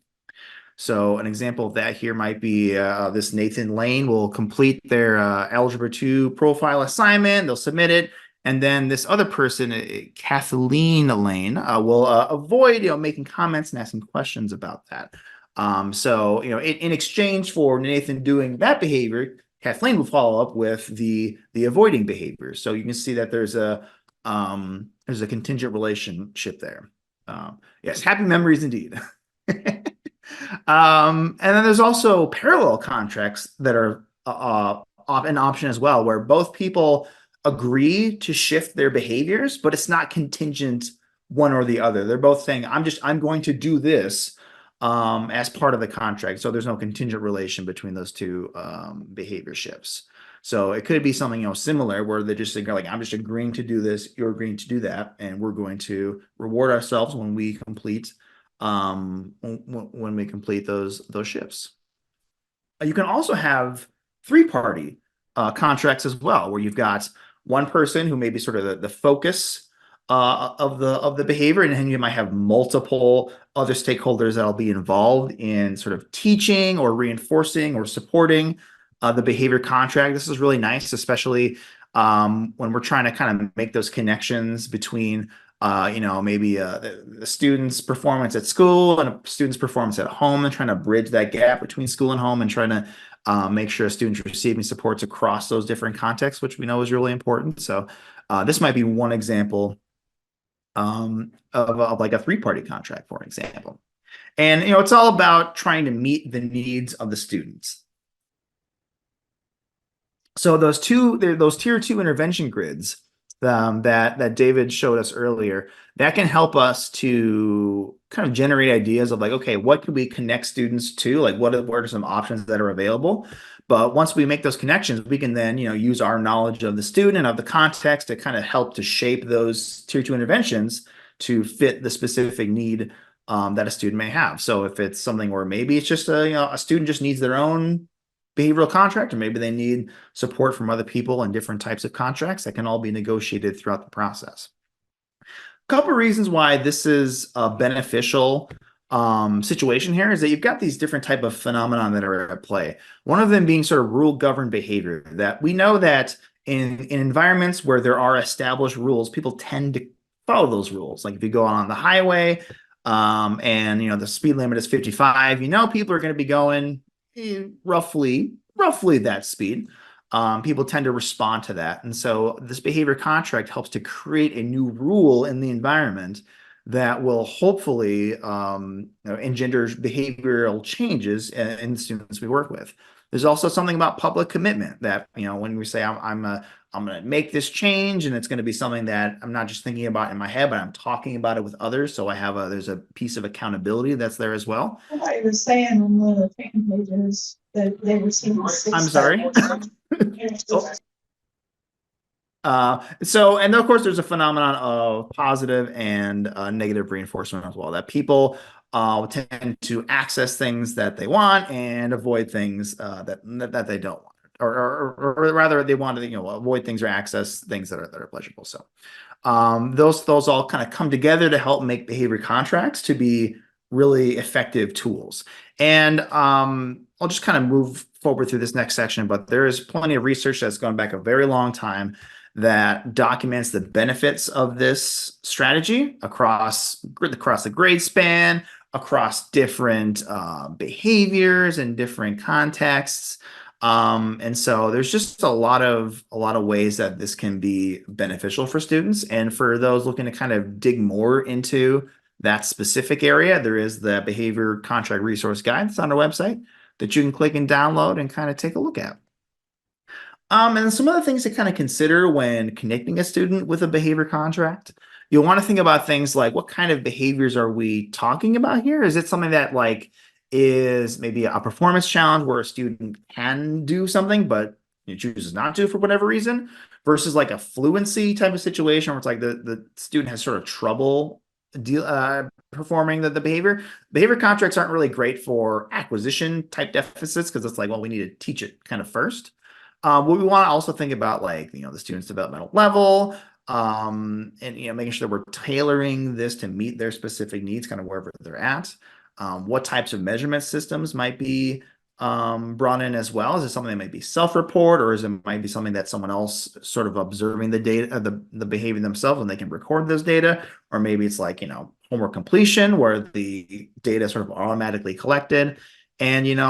So an example of that here might be this Nathan Lane will complete their Algebra 2 profile assignment. They'll submit it. And then this other person, Kathleen Lane, will avoid making comments and asking questions about that. So, in exchange for Nathan doing that behavior, Kathleen will follow up with the avoiding behavior. So you can see that there's a contingent relationship there. Yes, happy memories indeed. And then there's also parallel contracts that are an option as well, where both people agree to shift their behaviors, but it's not contingent one or the other. They're both saying, I'm going to do this as part of the contract. So there's no contingent relation between those two behavior shifts. So it could be something similar where they just think like, I'm just agreeing to do this, you're agreeing to do that, and we're going to reward ourselves when we complete those shifts. You can also have three-party contracts as well, where you've got one person who may be sort of the focus of the behavior, and then you might have multiple other stakeholders that'll be involved in sort of teaching or reinforcing or supporting the behavior contract. This is really nice, especially when we're trying to kind of make those connections between maybe the student's performance at school and a student's performance at home, and trying to bridge that gap between school and home, and trying to make sure a student's receiving supports across those different contexts, which we know is really important. So this might be one example of like a three-party contract, for example. And it's all about trying to meet the needs of the students. So those tier 2 intervention grids that David showed us earlier, that can help us to kind of generate ideas of like, okay, what could we connect students to? Like, what are some options that are available? But once we make those connections, we can then, use our knowledge of the student and of the context to kind of help to shape those tier 2 interventions to fit the specific need that a student may have. So if it's something where maybe it's just a student just needs their own behavioral contract, or maybe they need support from other people in different types of contracts, that can all be negotiated throughout the process. A couple of reasons why this is a beneficial situation here is that you've got these different type of phenomena that are at play. One of them being sort of rule governed behavior, that we know that in environments where there are established rules, people tend to follow those rules. Like if you go on the highway and the speed limit is 55, people are going to be going roughly that speed. People tend to respond to that. And so this behavior contract helps to create a new rule in the environment that will hopefully engender behavioral changes in the students we work with. There's also something about public commitment that, when we say I'm going to make this change, and it's going to be something that I'm not just thinking about in my head, but I'm talking about it with others. So there's a piece of accountability that's there as well. I was saying on the fan pages that they were seeing. I'm sorry. So, and of course, there's a phenomenon of positive and negative reinforcement as well, that people tend to access things that they want and avoid things that they don't want, or rather they want to avoid things or access things that are pleasurable. So those all kind of come together to help make behavior contracts to be really effective tools. And I'll just kind of move forward through this next section, but there is plenty of research that's gone back a very long time that documents the benefits of this strategy across the grade span, across different behaviors and different contexts. And so there's just a lot of ways that this can be beneficial for students. And for those looking to kind of dig more into that specific area, there is the behavior contract resource guide that's on our website that you can click and download and kind of take a look at. And some other things to kind of consider when connecting a student with a behavior contract. You'll want to think about things like, what kind of behaviors are we talking about here? Is it something that is maybe a performance challenge where a student can do something, but chooses not to for whatever reason, versus like a fluency type of situation where it's like the student has sort of trouble performing the behavior. Behavior contracts aren't really great for acquisition type deficits, because it's like, well, we need to teach it kind of first. What we want to also think about, the student's developmental level, and making sure that we're tailoring this to meet their specific needs, kind of wherever they're at. What types of measurement systems might be brought in as well? Is it something that might be self-report, or is it might be something that someone else sort of observing the data, the behavior themselves, and they can record those data? Or maybe it's like, homework completion, where the data is sort of automatically collected. And,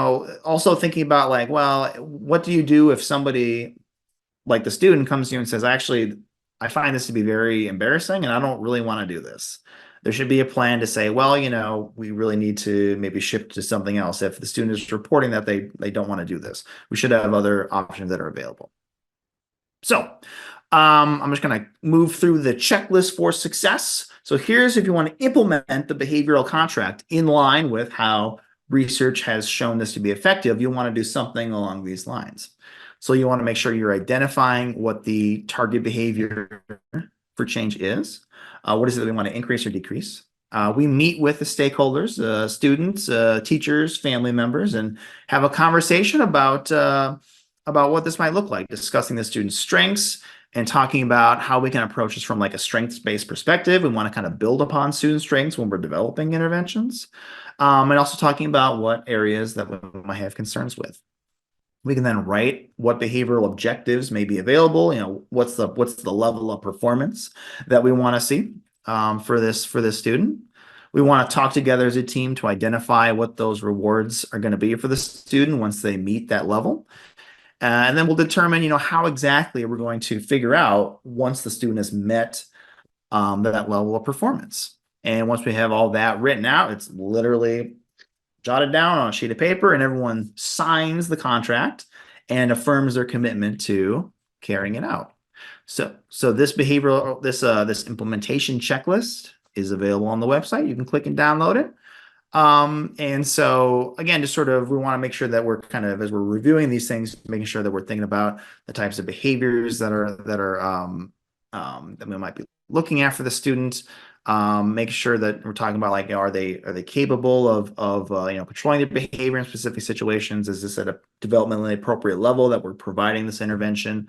also thinking about like, well, what do you do if somebody like the student comes to you and says, actually, I find this to be very embarrassing and I don't really want to do this. There should be a plan to say, well, we really need to maybe shift to something else. If the student is reporting that they don't want to do this, we should have other options that are available. So I'm just going to move through the checklist for success. So here's if you want to implement the behavioral contract in line with how research has shown this to be effective, you want to do something along these lines. So you want to make sure you're identifying what the target behavior for change is. What is it that we want to increase or decrease? We meet with the stakeholders, students, teachers, family members, and have a conversation about what this might look like, discussing the student's strengths and talking about how we can approach this from like a strengths-based perspective. We want to kind of build upon student strengths when we're developing interventions, and also talking about what areas that we might have concerns with. We can then write what behavioral objectives may be available. What's the level of performance that we want to see for this student. We want to talk together as a team to identify what those rewards are going to be for the student once they meet that level. And then we'll determine, how exactly we're going to figure out once the student has met that level of performance. And once we have all that written out, it's literally jotted down on a sheet of paper, and everyone signs the contract and affirms their commitment to carrying it out. So this behavioral, this implementation checklist is available on the website. You can click and download it. And so again, just sort of, we want to make sure that we're kind of, as we're reviewing these things, making sure that we're thinking about the types of behaviors that we might be looking at for the students. Make sure that we're talking about like, are they capable of controlling their behavior in specific situations? Is this at a developmentally appropriate level that we're providing this intervention?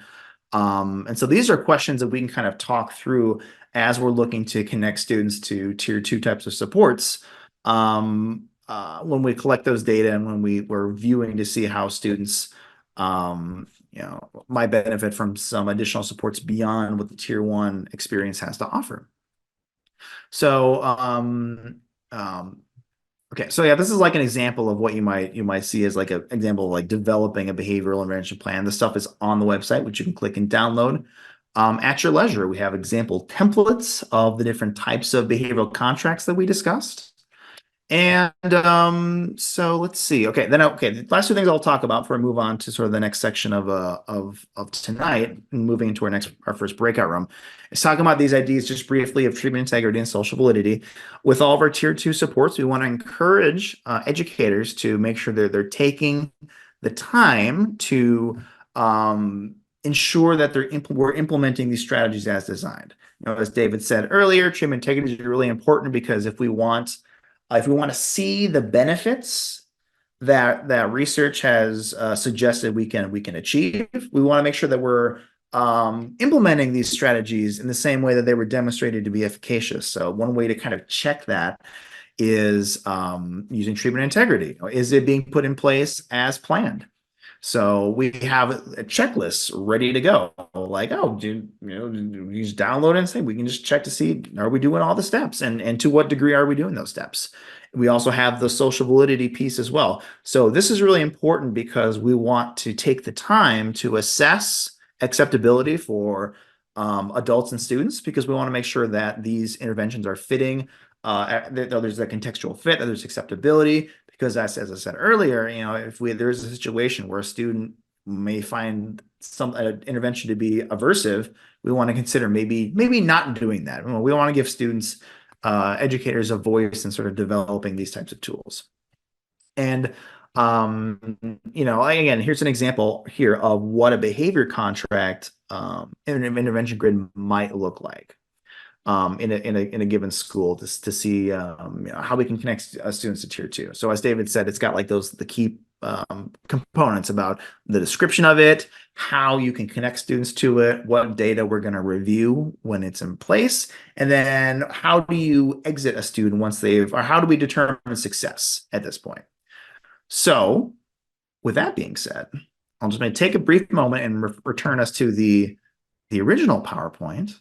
And so these are questions that we can kind of talk through as we're looking to connect students to tier 2 types of supports. When we collect those data and when we're viewing to see how students might benefit from some additional supports beyond what the tier 1 experience has to offer. So okay, so yeah, this is like an example of what you might see as like an example of like developing a behavioral intervention plan. This stuff is on the website, which you can click and download at your leisure. We have example templates of the different types of behavioral contracts that we discussed. And so let's see. Okay, the last 2 things I'll talk about before I move on to sort of the next section of tonight, and moving into our first breakout room, is talking about these ideas just briefly of treatment integrity and social validity. With all of our tier 2 supports, we want to encourage educators to make sure they're taking the time to ensure that we're implementing these strategies as designed. As David said earlier, treatment integrity is really important because if we want to see the benefits that research has suggested we can achieve, we want to make sure that we're implementing these strategies in the same way that they were demonstrated to be efficacious. So one way to kind of check that is using treatment integrity. Is it being put in place as planned? So we have a checklist ready to go. Like, you just download it and say, we can just check to see, are we doing all the steps? And to what degree are we doing those steps? We also have the social validity piece as well. So this is really important because we want to take the time to assess acceptability for adults and students, because we want to make sure that these interventions are fitting, that there's a contextual fit, that there's acceptability. Because as I said earlier, if there's a situation where a student may find some intervention to be aversive, we want to consider maybe not doing that. We want to give students, educators, a voice in sort of developing these types of tools. And again, here's an example here of what a behavior contract intervention grid might look like. In a given school to see how we can connect students to tier 2. So as David said, it's got like the key components about the description of it, how you can connect students to it, what data we're going to review when it's in place, and then how do you exit a student once or how do we determine success at this point? So with that being said, I'm just going to take a brief moment and return us to the original PowerPoint.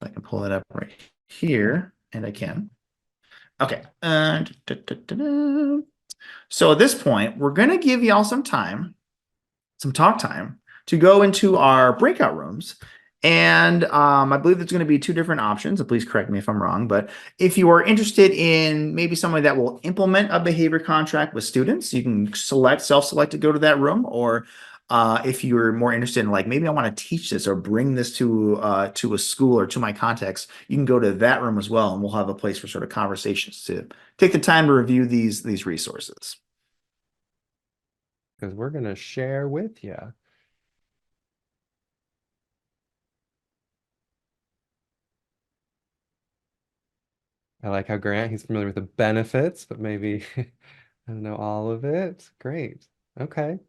I can pull it up right here, and I can. Okay. So at this point, we're going to give y'all some time, some talk time to go into our breakout rooms. And I believe there's going to be two different options. And please correct me if I'm wrong. But if you are interested in maybe somebody that will implement a behavior contract with students, you can self-select to go to that room. Or if you're more interested in like, maybe I want to teach this or bring this to a school or to my context, you can go to that room as well. And we'll have a place for sort of conversations to take the time to review these resources. Because we're going to share with you. I like how Grant, he's familiar with the benefits, but maybe I don't know all of it. Great. Okay.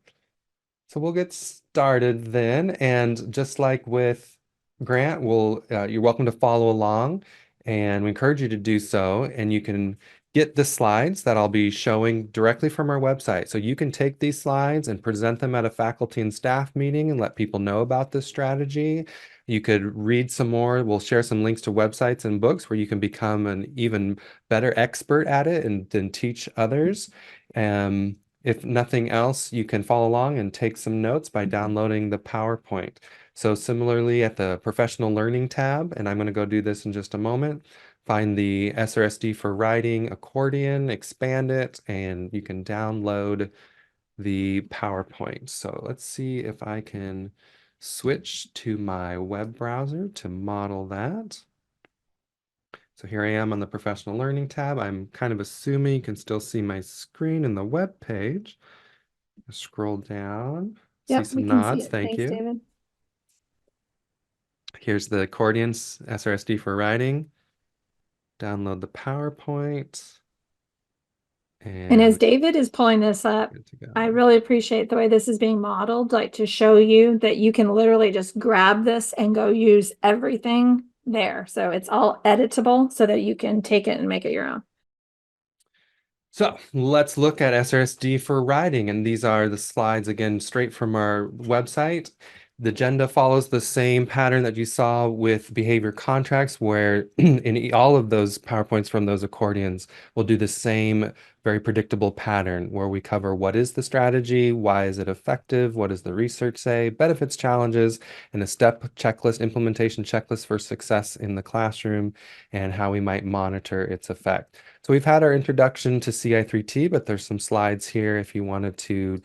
So we'll get started then. And just like with Grant, you're welcome to follow along, and we encourage you to do so. And you can get the slides that I'll be showing directly from our website. So you can take these slides and present them at a faculty and staff meeting and let people know about this strategy. You could read some more. We'll share some links to websites and books where you can become an even better expert at it and then teach others. If nothing else, you can follow along and take some notes by downloading the PowerPoint. So similarly at the professional learning tab, and I'm going to go do this in just a moment, find the SRSD for writing accordion, expand it, and you can download the PowerPoint. So let's see if I can switch to my web browser to model that. So here I am on the professional learning tab. I'm kind of assuming you can still see my screen in the web page. Scroll down, see some nods. Thank you. David. Here's the accordions, SRSD for writing. Download the PowerPoint. And as David is pulling this up, good to go. I really appreciate the way this is being modeled, like to show you that you can literally just grab this and go use everything there. So it's all editable so that you can take it and make it your own. So let's look at SRSD for writing. And these are the slides, again, straight from our website. The agenda follows the same pattern that you saw with behavior contracts, where in all of those PowerPoints from those accordions, we'll do the same very predictable pattern where we cover what is the strategy, why is it effective, what does the research say, benefits, challenges, and a step checklist, implementation checklist for success in the classroom, and how we might monitor its effect. So we've had our introduction to CI3T, but there's some slides here if you wanted to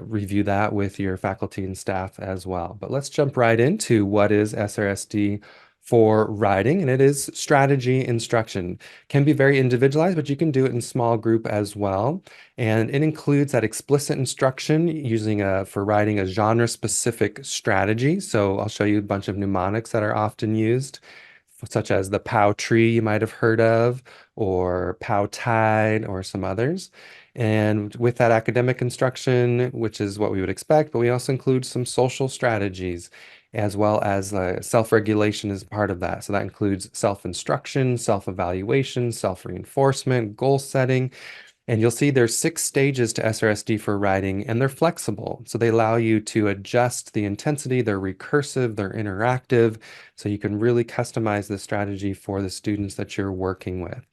review that with your faculty and staff as well. But let's jump right into what is SRSD for writing, and it is strategy instruction. Can be very individualized, but you can do it in small group as well. And it includes that explicit instruction using for writing a genre-specific strategy. So I'll show you a bunch of mnemonics that are often used, such as the POW tree you might have heard of, or POW tide, or some others. And with that academic instruction, which is what we would expect, but we also include some social strategies, as well as self-regulation is part of that. So that includes self-instruction, self-evaluation, self-reinforcement, goal setting. And you'll see there's 6 stages to SRSD for writing, and they're flexible. So they allow you to adjust the intensity, they're recursive, they're interactive, so you can really customize the strategy for the students that you're working with.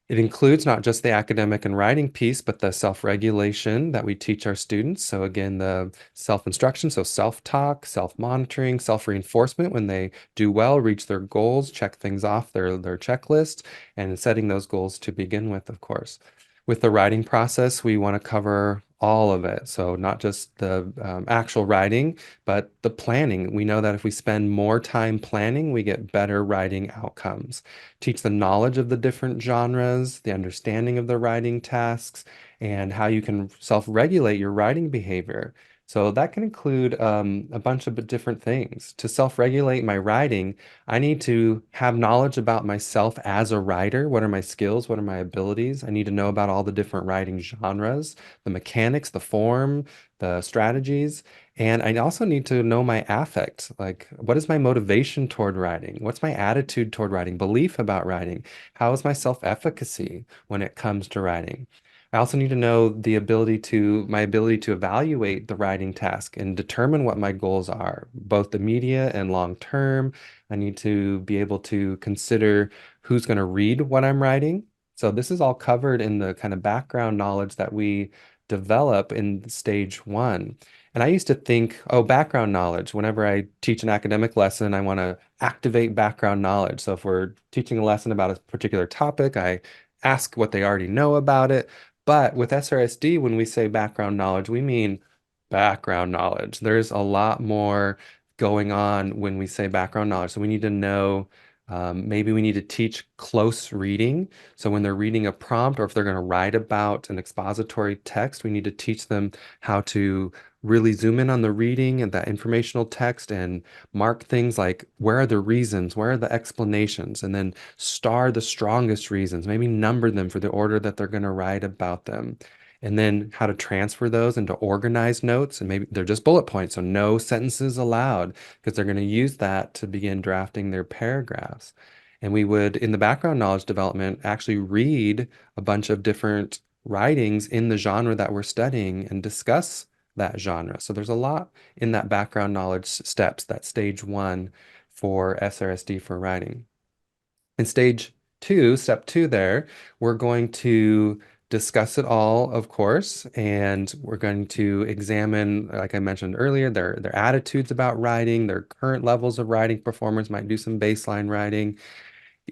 It includes not just the academic and writing piece, but the self-regulation that we teach our students. So again, the self-instruction, so self-talk, self-monitoring, self-reinforcement when they do well, reach their goals, check things off their checklist, and setting those goals to begin with, of course. With the writing process, we want to cover all of it. So not just the actual writing, but the planning. We know that if we spend more time planning, we get better writing outcomes. Teach the knowledge of the different genres, the understanding of the writing tasks, and how you can self-regulate your writing behavior. So that can include a bunch of different things. To self-regulate my writing, I need to have knowledge about myself as a writer. What are my skills? What are my abilities? I need to know about all the different writing genres, the mechanics, the form, the strategies. And I also need to know my affect. Like, what is my motivation toward writing? What's my attitude toward writing? Belief about writing? How is my self-efficacy when it comes to writing? I also need to know my ability to evaluate the writing task and determine what my goals are, both immediate and long term. I need to be able to consider who's going to read what I'm writing. So this is all covered in the kind of background knowledge that we develop in stage one. And I used to think, oh, background knowledge. Whenever I teach an academic lesson, I want to activate background knowledge. So if we're teaching a lesson about a particular topic, I ask what they already know about it. But with SRSD, when we say background knowledge, we mean background knowledge. There's a lot more going on when we say background knowledge. So we need to know, maybe we need to teach close reading. So when they're reading a prompt or if they're going to write about an expository text, we need to teach them how to really zoom in on the reading and that informational text and mark things like where are the reasons, where are the explanations, and then star the strongest reasons, maybe number them for the order that they're going to write about them. And then how to transfer those into organized notes. And maybe they're just bullet points, so no sentences allowed, because they're going to use that to begin drafting their paragraphs. And we would, in the background knowledge development, actually read a bunch of different writings in the genre that we're studying and discuss that genre. So there's a lot in that background knowledge steps, that stage one for SRSD for writing. In stage two, step two there, we're going to discuss it all, of course, and we're going to examine, like I mentioned earlier, their attitudes about writing, their current levels of writing performance, might do some baseline writing,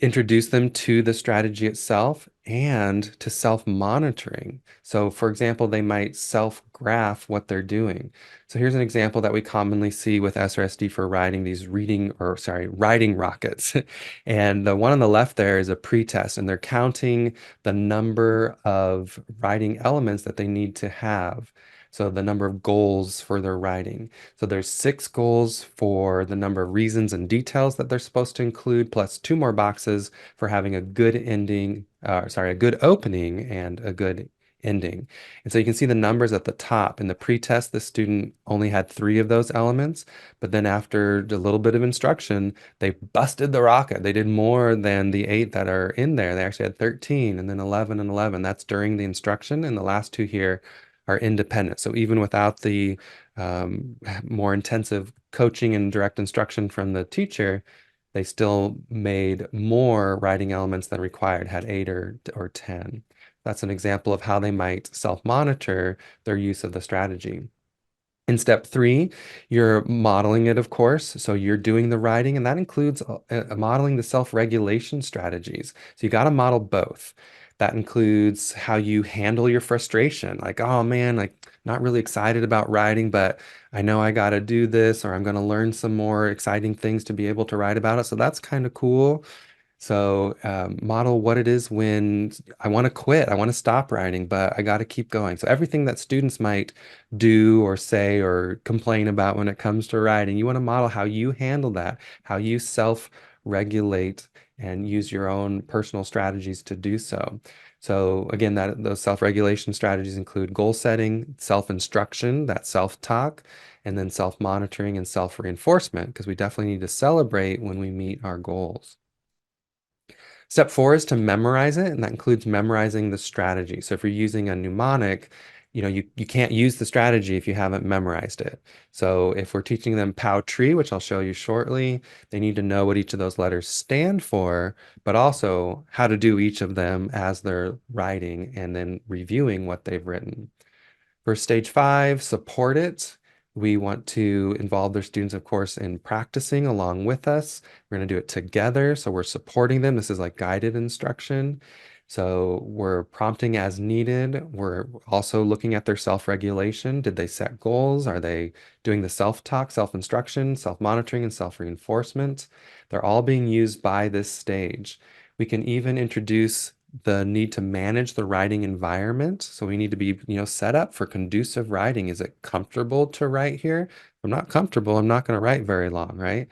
introduce them to the strategy itself and to self-monitoring. So for example, they might self-graph what they're doing. So here's an example that we commonly see with SRSD for writing, these writing rockets. And the one on the left there is a pretest, and they're counting the number of writing elements that they need to have. So the number of goals for their writing. So there's 6 goals for the number of reasons and details that they're supposed to include, plus 2 more boxes for having a good a good opening and a good ending. And so you can see the numbers at the top. In the pretest, the student only had 3 of those elements, but then after a little bit of instruction, they busted the rocket. They did more than the 8 that are in there. They actually had 13 and then 11 and 11. That's during the instruction, and the last 2 here are independent. So even without the more intensive coaching and direct instruction from the teacher, they still made more writing elements than required, had 8 or 10. That's an example of how they might self-monitor their use of the strategy. In step 3, you're modeling it, of course. So you're doing the writing, and that includes modeling the self-regulation strategies. So you got to model both. That includes how you handle your frustration. Like, oh man, like not really excited about writing, but I know I got to do this, or I'm going to learn some more exciting things to be able to write about it. So that's kind of cool. So model what it is when I want to quit, I want to stop writing, but I got to keep going. So everything that students might do or say or complain about when it comes to writing, you want to model how you handle that, how you self-regulate and use your own personal strategies to do so. So again, those self-regulation strategies include goal setting, self-instruction, that self-talk, and then self-monitoring and self-reinforcement, because we definitely need to celebrate when we meet our goals. Step 4 is to memorize it, and that includes memorizing the strategy. So if you're using a mnemonic, you can't use the strategy if you haven't memorized it. So if we're teaching them POW tree, which I'll show you shortly, they need to know what each of those letters stand for, but also how to do each of them as they're writing and then reviewing what they've written. For stage 5, support it. We want to involve their students, of course, in practicing along with us. We're going to do it together. So we're supporting them. This is like guided instruction. So we're prompting as needed. We're also looking at their self-regulation. Did they set goals? Are they doing the self-talk, self-instruction, self-monitoring, and self-reinforcement? They're all being used by this stage. We can even introduce the need to manage the writing environment. So we need to be, set up for conducive writing. Is it comfortable to write here? If I'm not comfortable, I'm not going to write very long, right?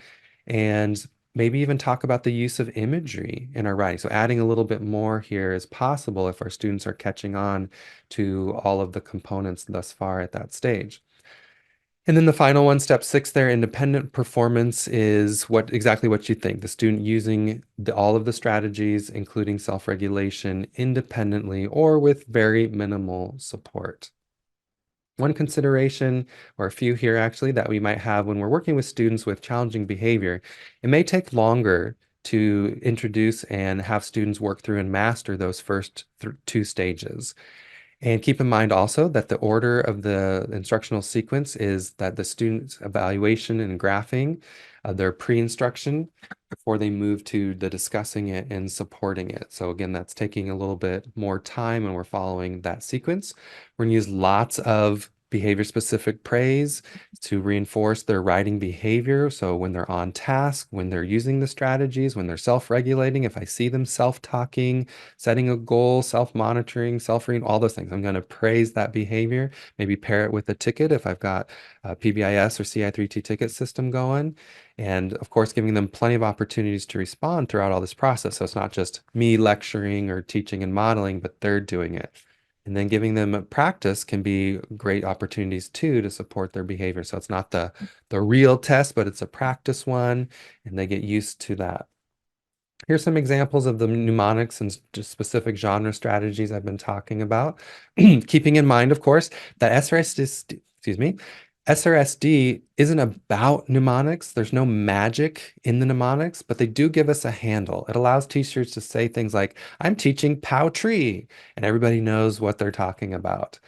And maybe even talk about the use of imagery in our writing. So adding a little bit more here is possible if our students are catching on to all of the components thus far at that stage. And then the final one, step 6 there, independent performance, is exactly what you think. The student using all of the strategies, including self-regulation, independently or with very minimal support. One consideration, or a few here actually, that we might have when we're working with students with challenging behavior, it may take longer to introduce and have students work through and master those first two stages. And keep in mind also that the order of the instructional sequence is that the student's evaluation and graphing of their pre-instruction before they move to the discussing it and supporting it. So again, that's taking a little bit more time and we're following that sequence. We're going to use lots of behavior-specific praise to reinforce their writing behavior. So when they're on task, when they're using the strategies, when they're self-regulating, if I see them self-talking, setting a goal, self-monitoring, self-reading, all those things, I'm going to praise that behavior, maybe pair it with a ticket if I've got a PBIS or CI3T ticket system going. And of course, giving them plenty of opportunities to respond throughout all this process. So it's not just me lecturing or teaching and modeling, but they're doing it. And then giving them practice can be great opportunities too to support their behavior. So it's not the real test, but it's a practice one, and they get used to that. Here's some examples of the mnemonics and just specific genre strategies I've been talking about. Keeping in mind, of course, that SRSD isn't about mnemonics. There's no magic in the mnemonics, but they do give us a handle. It allows teachers to say things like, I'm teaching POW tree, and everybody knows what they're talking about.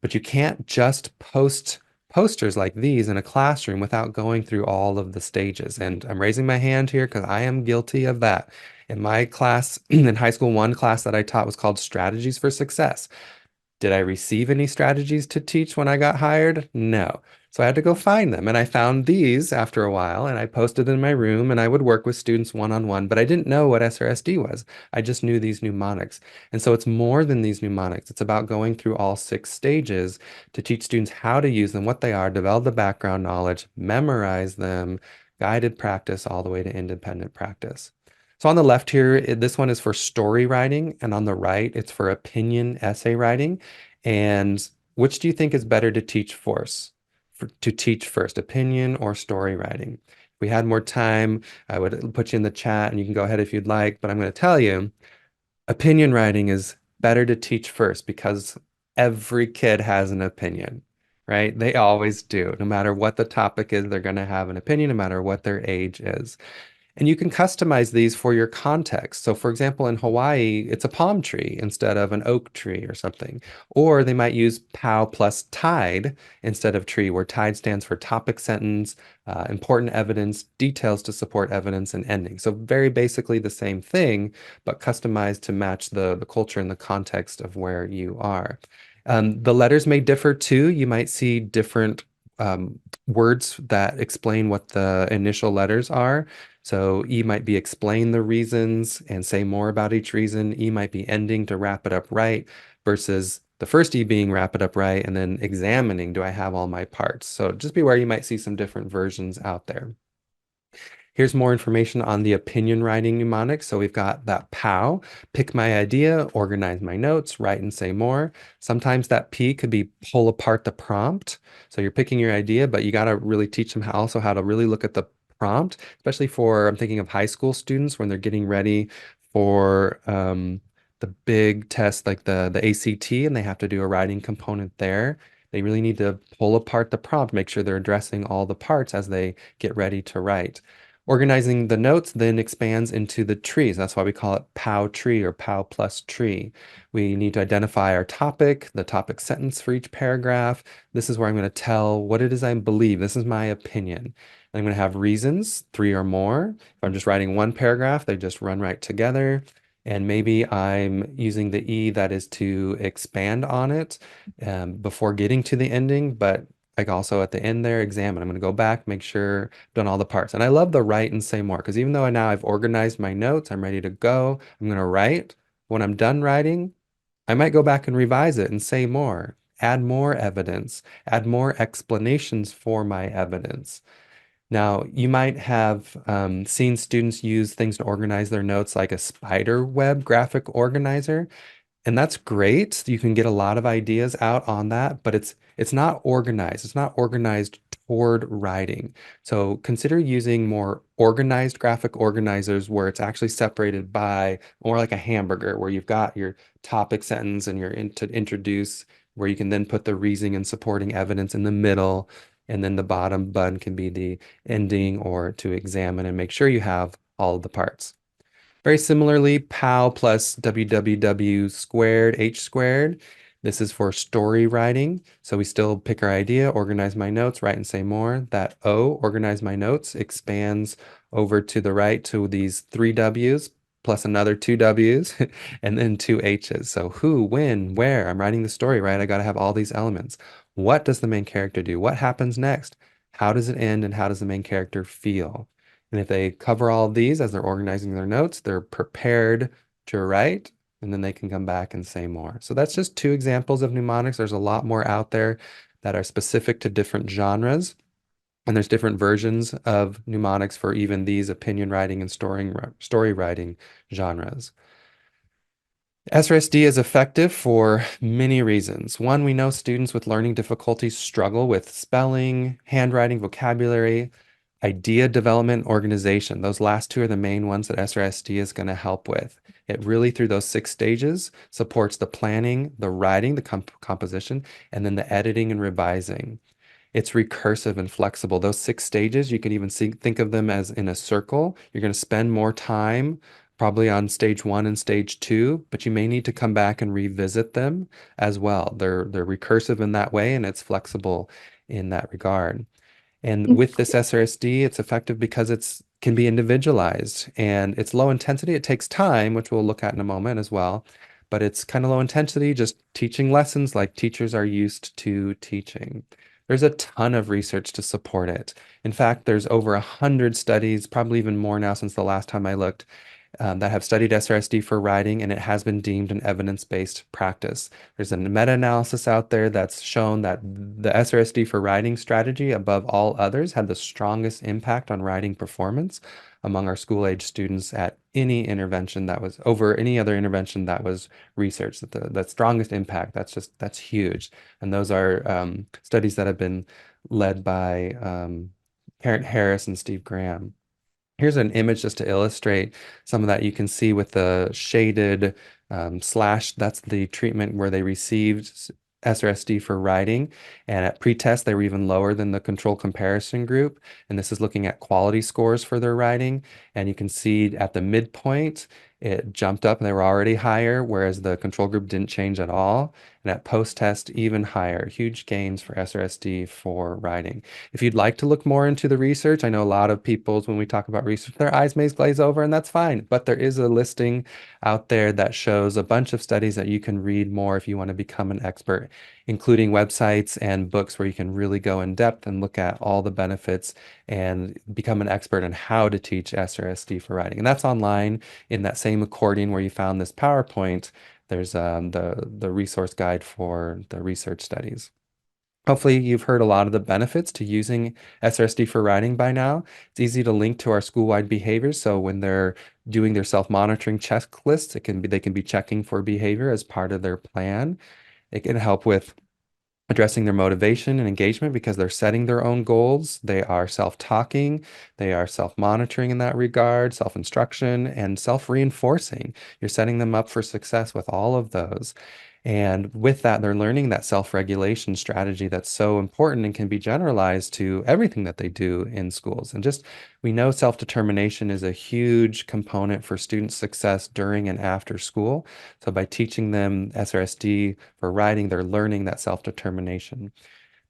But you can't just post posters like these in a classroom without going through all of the stages. And I'm raising my hand here because I am guilty of that. In my class, in high school, one class that I taught was called Strategies for Success. Did I receive any strategies to teach when I got hired? No. So I had to go find them. And I found these after a while and I posted in my room and I would work with students one-on-one, but I didn't know what SRSD was. I just knew these mnemonics. And so it's more than these mnemonics. It's about going through all 6 stages to teach students how to use them, what they are, develop the background knowledge, memorize them, guided practice all the way to independent practice. So on the left here, this one is for story writing, and on the right, it's for opinion essay writing. And which do you think is better to teach to teach first, opinion or story writing? If we had more time, I would put you in the chat and you can go ahead if you'd like, but I'm going to tell you, opinion writing is better to teach first because every kid has an opinion, right? They always do. No matter what the topic is, they're going to have an opinion, no matter what their age is. And you can customize these for your context. So for example, in Hawaii, it's a palm tree instead of an oak tree or something. Or they might use POW plus TIDE instead of tree, where TIDE stands for topic sentence, important evidence, details to support evidence, and ending. So very basically the same thing, but customized to match the culture and the context of where you are. The letters may differ too. You might see different words that explain what the initial letters are. So E might be explain the reasons and say more about each reason. E might be ending to wrap it up right versus the first E being wrap it up right and then examining, do I have all my parts? So just beware, you might see some different versions out there. Here's more information on the opinion writing mnemonic. So we've got that POW, pick my idea, organize my notes, write and say more. Sometimes that P could be pull apart the prompt. So you're picking your idea, but you got to really teach them how to really look at the prompt, especially for, I'm thinking of high school students when they're getting ready for the big test like the ACT and they have to do a writing component there. They really need to pull apart the prompt, make sure they're addressing all the parts as they get ready to write. Organizing the notes then expands into the trees. That's why we call it POW tree or POW plus tree. We need to identify our topic, the topic sentence for each paragraph. This is where I'm going to tell what it is I believe. This is my opinion. I'm going to have reasons, 3 or more. If I'm just writing one paragraph, they just run right together. And maybe I'm using the E that is to expand on it before getting to the ending, but like also at the end there, examine. I'm going to go back, make sure I've done all the parts. And I love the write and say more because even though now I've organized my notes, I'm ready to go. I'm going to write. When I'm done writing, I might go back and revise it and say more, add more evidence, add more explanations for my evidence. Now, you might have seen students use things to organize their notes like a spider web graphic organizer. And that's great. You can get a lot of ideas out on that, but it's not organized. It's not organized toward writing. So consider using more organized graphic organizers where it's actually separated by more like a hamburger, where you've got your topic sentence and your to introduce, where you can then put the reasoning and supporting evidence in the middle. And then the bottom button can be the ending or to examine and make sure you have all of the parts. Very similarly, POW plus WWW squared, H squared. This is for story writing. So we still pick our idea, organize my notes, write and say more. That O, organize my notes, expands over to the right to these 3 W's plus another 2 W's and then 2 H's. So who, when, where? I'm writing the story, right? I got to have all these elements. What does the main character do? What happens next? How does it end and how does the main character feel? And if they cover all of these as they're organizing their notes, they're prepared to write, and then they can come back and say more. So that's just 2 examples of mnemonics. There's a lot more out there that are specific to different genres. And there's different versions of mnemonics for even these opinion writing and story writing genres. SRSD is effective for many reasons. One, we know students with learning difficulties struggle with spelling, handwriting, vocabulary, idea development, organization. Those last 2 are the main ones that SRSD is going to help with. It really, through those 6 stages, supports the planning, the writing, the composition, and then the editing and revising. It's recursive and flexible. Those 6 stages, you can even think of them as in a circle. You're going to spend more time probably on stage 1 and stage 2, but you may need to come back and revisit them as well. They're recursive in that way, and it's flexible in that regard. And with this SRSD, it's effective because it's can be individualized and it's low intensity. It takes time, which we'll look at in a moment as well, but it's kind of low intensity, just teaching lessons like teachers are used to teaching. There's a ton of research to support it. In fact, there's over 100 studies, probably even more now since the last time I looked, that have studied SRSD for writing, and it has been deemed an evidence-based practice. There's a meta-analysis out there that's shown that the SRSD for writing strategy, above all others, had the strongest impact on writing performance among our school-age students at any intervention that was over any other intervention that was researched. The strongest impact, that's huge. And those are studies that have been led by Karen Harris and Steve Graham. Here's an image just to illustrate some of that. You can see with the shaded slash, that's the treatment where they received SRSD for writing. And at pretest, they were even lower than the control comparison group. And this is looking at quality scores for their writing. And you can see at the midpoint, it jumped up and they were already higher, whereas the control group didn't change at all. And at post-test, even higher. Huge gains for SRSD for writing. If you'd like to look more into the research, I know a lot of people, when we talk about research, their eyes may glaze over, and that's fine. But there is a listing out there that shows a bunch of studies that you can read more if you want to become an expert, including websites and books where you can really go in depth and look at all the benefits and become an expert on how to teach SRSD for writing. And that's online in that same accordion where you found this PowerPoint. There's the resource guide for the research studies. Hopefully you've heard a lot of the benefits to using SRSD for writing by now. It's easy to link to our school-wide behaviors. So when they're doing their self-monitoring checklists, they can be checking for behavior as part of their plan. It can help with addressing their motivation and engagement because they're setting their own goals. They are self-talking. They are self-monitoring in that regard, self-instruction, and self-reinforcing. You're setting them up for success with all of those. And with that, they're learning that self-regulation strategy that's so important and can be generalized to everything that they do in schools. And just, we know self-determination is a huge component for student success during and after school. So by teaching them SRSD for writing, they're learning that self-determination.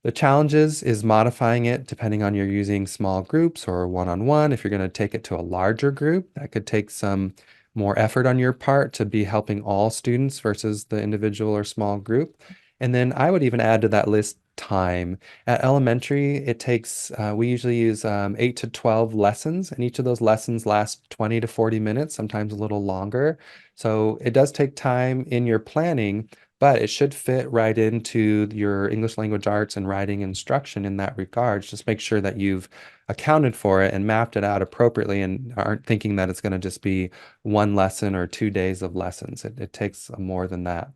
The challenges is modifying it depending on you're using small groups or one-on-one. If you're going to take it to a larger group, that could take some more effort on your part to be helping all students versus the individual or small group. And then I would even add to that list time. At elementary, it takes, we usually use 8 to 12 lessons, and each of those lessons lasts 20 to 40 minutes, sometimes a little longer. So it does take time in your planning, but it should fit right into your English language arts and writing instruction in that regard. Just make sure that you've accounted for it and mapped it out appropriately and aren't thinking that it's going to just be 1 lesson or 2 days of lessons. It takes more than that.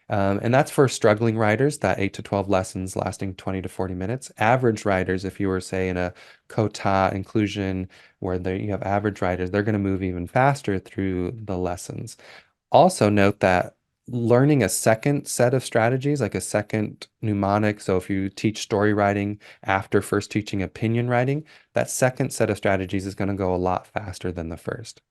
And that's for struggling writers, that 8 to 12 lessons lasting 20 to 40 minutes. Average writers, if you were, say, in a quota inclusion where you have average writers, they're going to move even faster through the lessons. Also note that learning a second set of strategies, like a second mnemonic. So if you teach story writing after first teaching opinion writing, that second set of strategies is going to go a lot faster than the first.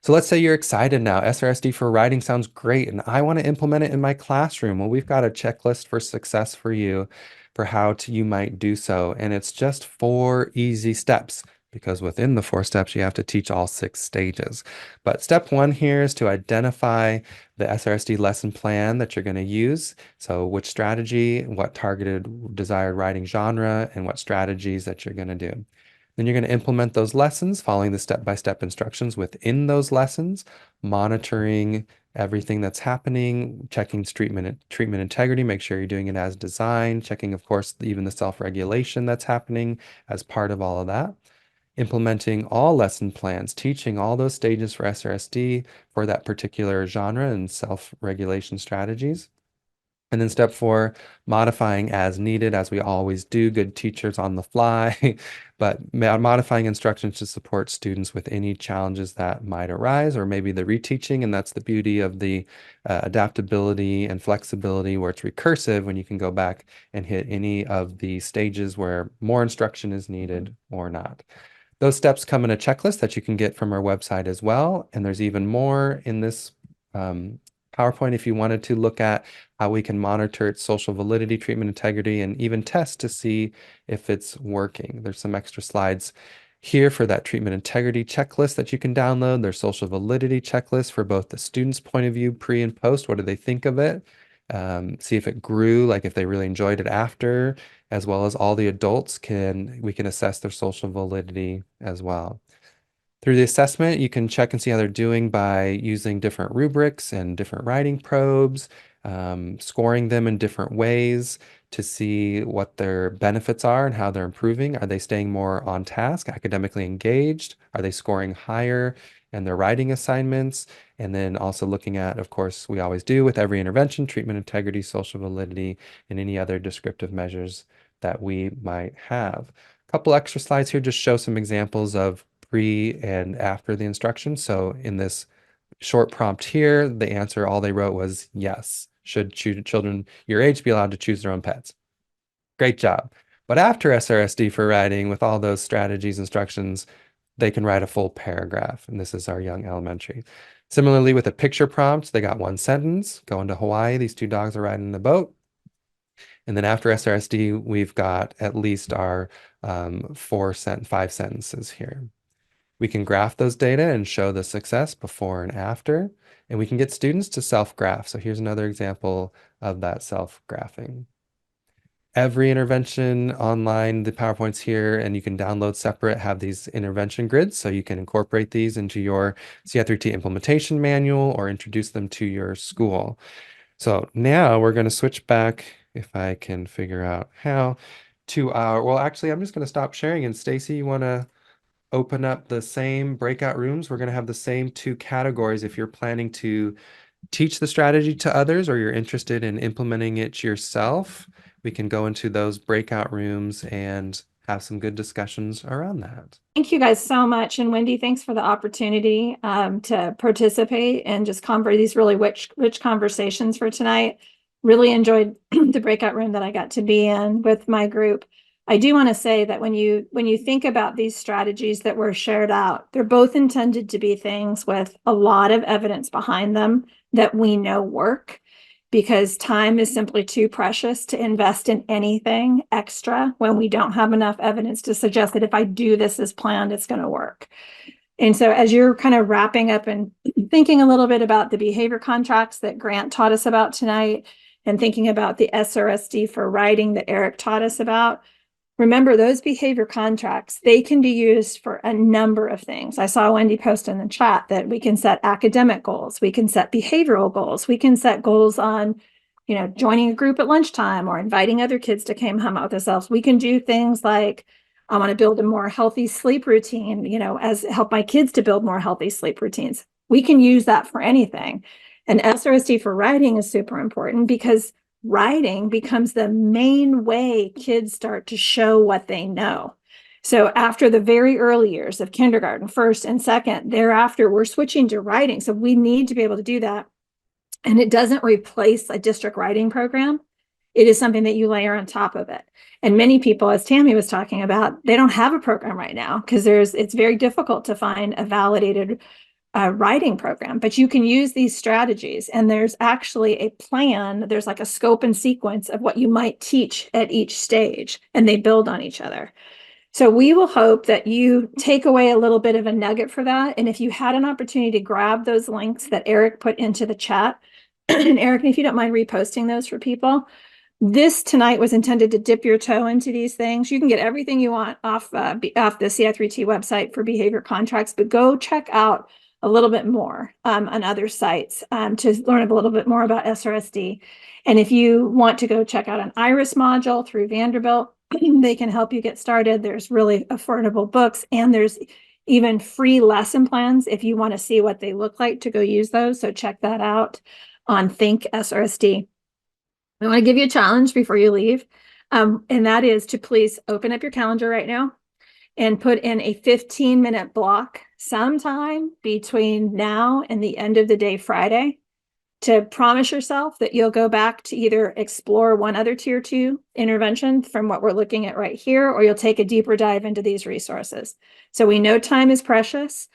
So let's say you're excited now. SRSD for writing sounds great, and I want to implement it in my classroom. Well, we've got a checklist for success for you for you might do so. And it's just 4 easy steps because within the 4 steps, you have to teach all 6 stages. But step 1 here is to identify the SRSD lesson plan that you're going to use. So which strategy, what targeted desired writing genre, and what strategies that you're going to do. Then you're going to implement those lessons, following the step-by-step instructions within those lessons, monitoring everything that's happening, checking treatment integrity, make sure you're doing it as designed, checking, of course, even the self-regulation that's happening as part of all of that. Implementing all lesson plans, teaching all those stages for SRSD for that particular genre and self-regulation strategies. And then step 4, modifying as needed, as we always do, good teachers on the fly, but modifying instructions to support students with any challenges that might arise, or maybe the reteaching. And that's the beauty of the adaptability and flexibility where it's recursive, when you can go back and hit any of the stages where more instruction is needed or not. Those steps come in a checklist that you can get from our website as well. And there's even more in this PowerPoint if you wanted to look at how we can monitor its social validity, treatment integrity, and even test to see if it's working. There's some extra slides here for that treatment integrity checklist that you can download. There's social validity checklist for both the student's point of view, pre and post. What do they think of it? See if it grew, like if they really enjoyed it after, as well as all the adults we can assess their social validity as well. Through the assessment, you can check and see how they're doing by using different rubrics and different writing probes, scoring them in different ways to see what their benefits are and how they're improving. Are they staying more on task, academically engaged? Are they scoring higher in their writing assignments? And then also looking at, of course, we always do with every intervention, treatment integrity, social validity, and any other descriptive measures that we might have. A couple extra slides here just show some examples of pre and after the instructions. So in this short prompt here, the answer, all they wrote was yes. Should children your age be allowed to choose their own pets? Great job. But after SRSD for writing, with all those strategies, instructions, they can write a full paragraph. And this is our young elementary. Similarly, with a picture prompt, they got 1 sentence. Going to Hawaii, these 2 dogs are riding in a boat. And then after SRSD, we've got at least our 5 sentences here. We can graph those data and show the success before and after, and we can get students to self-graph. So here's another example of that self-graphing. Every intervention online, the PowerPoint's here, and you can download separate, have these intervention grids, so you can incorporate these into your CI3T implementation manual or introduce them to your school. So now we're going to switch back, if I can figure out how, to well, actually, I'm just going to stop sharing, and Stacy, you want to open up the same breakout rooms? We're going to have the same 2 categories if you're planning to teach the strategy to others or you're interested in implementing it yourself. We can go into those breakout rooms and have some good discussions around that. Thank you guys so much. And Wendy, thanks for the opportunity to participate and just these really rich conversations for tonight. Really enjoyed the breakout room that I got to be in with my group. I do want to say that when you think about these strategies that were shared out, they're both intended to be things with a lot of evidence behind them that we know work, because time is simply too precious to invest in anything extra when we don't have enough evidence to suggest that if I do this as planned, it's going to work. And so as you're kind of wrapping up and thinking a little bit about the behavior contracts that Grant taught us about tonight, and thinking about the SRSD for writing that Eric taught us about, remember, those behavior contracts, they can be used for a number of things. I saw Wendy post in the chat that we can set academic goals. We can set behavioral goals. We can set goals on, joining a group at lunchtime or inviting other kids to come hang out with themselves. We can do things like, I want to build a more healthy sleep routine, help my kids to build more healthy sleep routines. We can use that for anything. And SRSD for writing is super important because writing becomes the main way kids start to show what they know. So after the very early years of kindergarten, first and second, thereafter, we're switching to writing. So we need to be able to do that. And it doesn't replace a district writing program. It is something that you layer on top of it. And many people, as Tammy was talking about, they don't have a program right now because it's very difficult to find a validated writing program, but you can use these strategies. And there's actually a plan. There's like a scope and sequence of what you might teach at each stage, and they build on each other. So we will hope that you take away a little bit of a nugget for that. And if you had an opportunity to grab those links that Eric put into the chat, and Eric, if you don't mind reposting those for people, this tonight was intended to dip your toe into these things. You can get everything you want off the CI3T website for behavior contracts, but go check out a little bit more on other sites to learn a little bit more about SRSD. And if you want to go check out an IRIS module through Vanderbilt, they can help you get started. There's really affordable books, and there's even free lesson plans if you want to see what they look like to go use those. So check that out on Think SRSD. I want to give you a challenge before you leave, and that is to please open up your calendar right now and put in a 15-minute block sometime between now and the end of the day Friday to promise yourself that you'll go back to either explore one other tier 2 intervention from what we're looking at right here, or you'll take a deeper dive into these resources. So we know time is precious,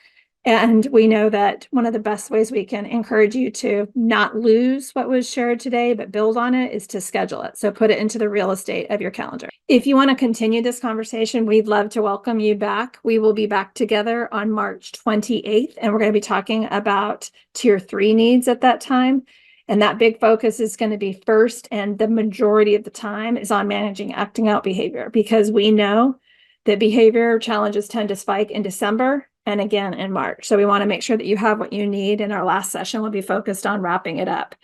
and we know that one of the best ways we can encourage you to not lose what was shared today, but build on it, is to schedule it. So put it into the real estate of your calendar. If you want to continue this conversation, we'd love to welcome you back. We will be back together on March 28th, and we're going to be talking about tier 3 needs at that time. And that big focus is going to be first, and the majority of the time is on managing acting out behavior, because we know that behavior challenges tend to spike in December and again in March. So we want to make sure that you have what you need. And our last session will be focused on wrapping it up.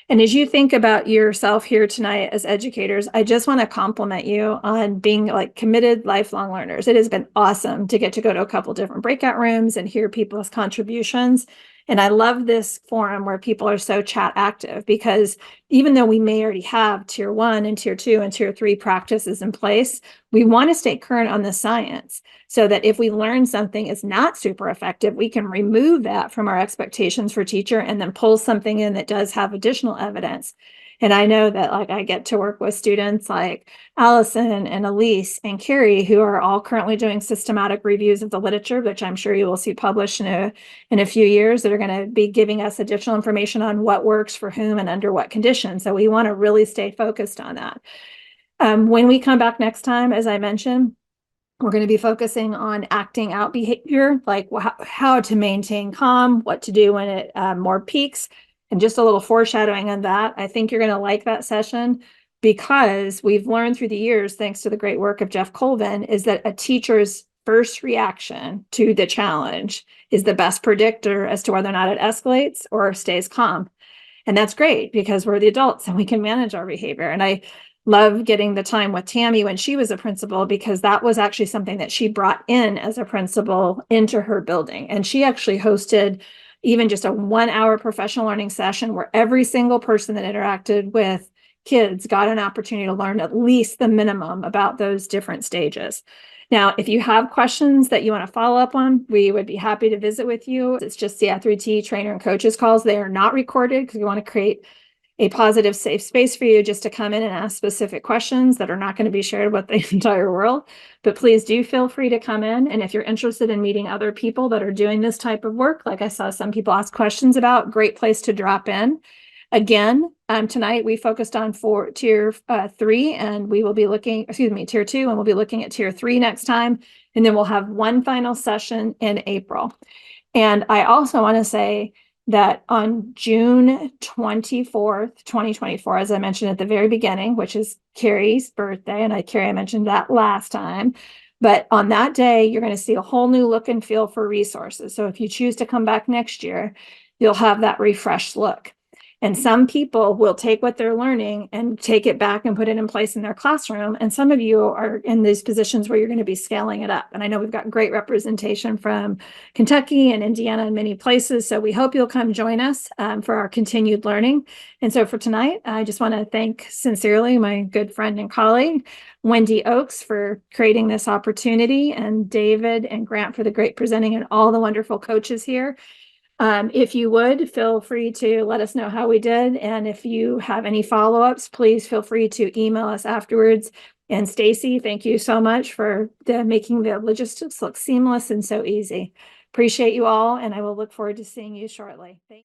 And as you think about yourself here tonight as educators, I just want to compliment you on being like committed lifelong learners. It has been awesome to get to go to a couple different breakout rooms and hear people's contributions. And I love this forum where people are so chat active, because even though we may already have tier 1 and tier 2 and tier 3 practices in place, we want to stay current on the science so that if we learn something is not super effective, we can remove that from our expectations for teacher and then pull something in that does have additional evidence. And I know that like I get to work with students like Allison and Elise and Carrie, who are all currently doing systematic reviews of the literature, which I'm sure you will see published in a few years, that are going to be giving us additional information on what works for whom and under what conditions. So we want to really stay focused on that. When we come back next time, as I mentioned, we're going to be focusing on acting out behavior, like how to maintain calm, what to do when it more peaks, and just a little foreshadowing on that. I think you're going to like that session, because we've learned through the years, thanks to the great work of Jeff Colvin, is that a teacher's first reaction to the challenge is the best predictor as to whether or not it escalates or stays calm. And that's great, because we're the adults and we can manage our behavior. And I love getting the time with Tammy when she was a principal, because that was actually something that she brought in as a principal into her building. And she actually hosted even just a 1-hour professional learning session where every single person that interacted with kids got an opportunity to learn at least the minimum about those different stages. Now, if you have questions that you want to follow up on, we would be happy to visit with you. It's just CI3T trainer and coaches calls. They are not recorded, because we want to create a positive, safe space for you just to come in and ask specific questions that are not going to be shared with the entire world. But please do feel free to come in. And if you're interested in meeting other people that are doing this type of work, like I saw some people ask questions about, great place to drop in. Again, tonight we focused on tier 3, and we will be looking, tier 2, and we'll be looking at tier 3 next time. And then we'll have one final session in April. And I also want to say that on June 24th, 2024, as I mentioned at the very beginning, which is Carrie's birthday, and I mentioned that last time, but on that day, you're going to see a whole new look and feel for resources. So if you choose to come back next year, you'll have that refreshed look. And some people will take what they're learning and take it back and put it in place in their classroom. And some of you are in these positions where you're going to be scaling it up. And I know we've got great representation from Kentucky and Indiana and many places. So we hope you'll come join us for our continued learning. And so for tonight, I just want to thank sincerely my good friend and colleague, Wendy Oakes, for creating this opportunity, and David and Grant for the great presenting, and all the wonderful coaches here. If you would, feel free to let us know how we did. And if you have any follow-ups, please feel free to email us afterwards. And Stacy, thank you so much for making the logistics look seamless and so easy. Appreciate you all, and I will look forward to seeing you shortly. Thank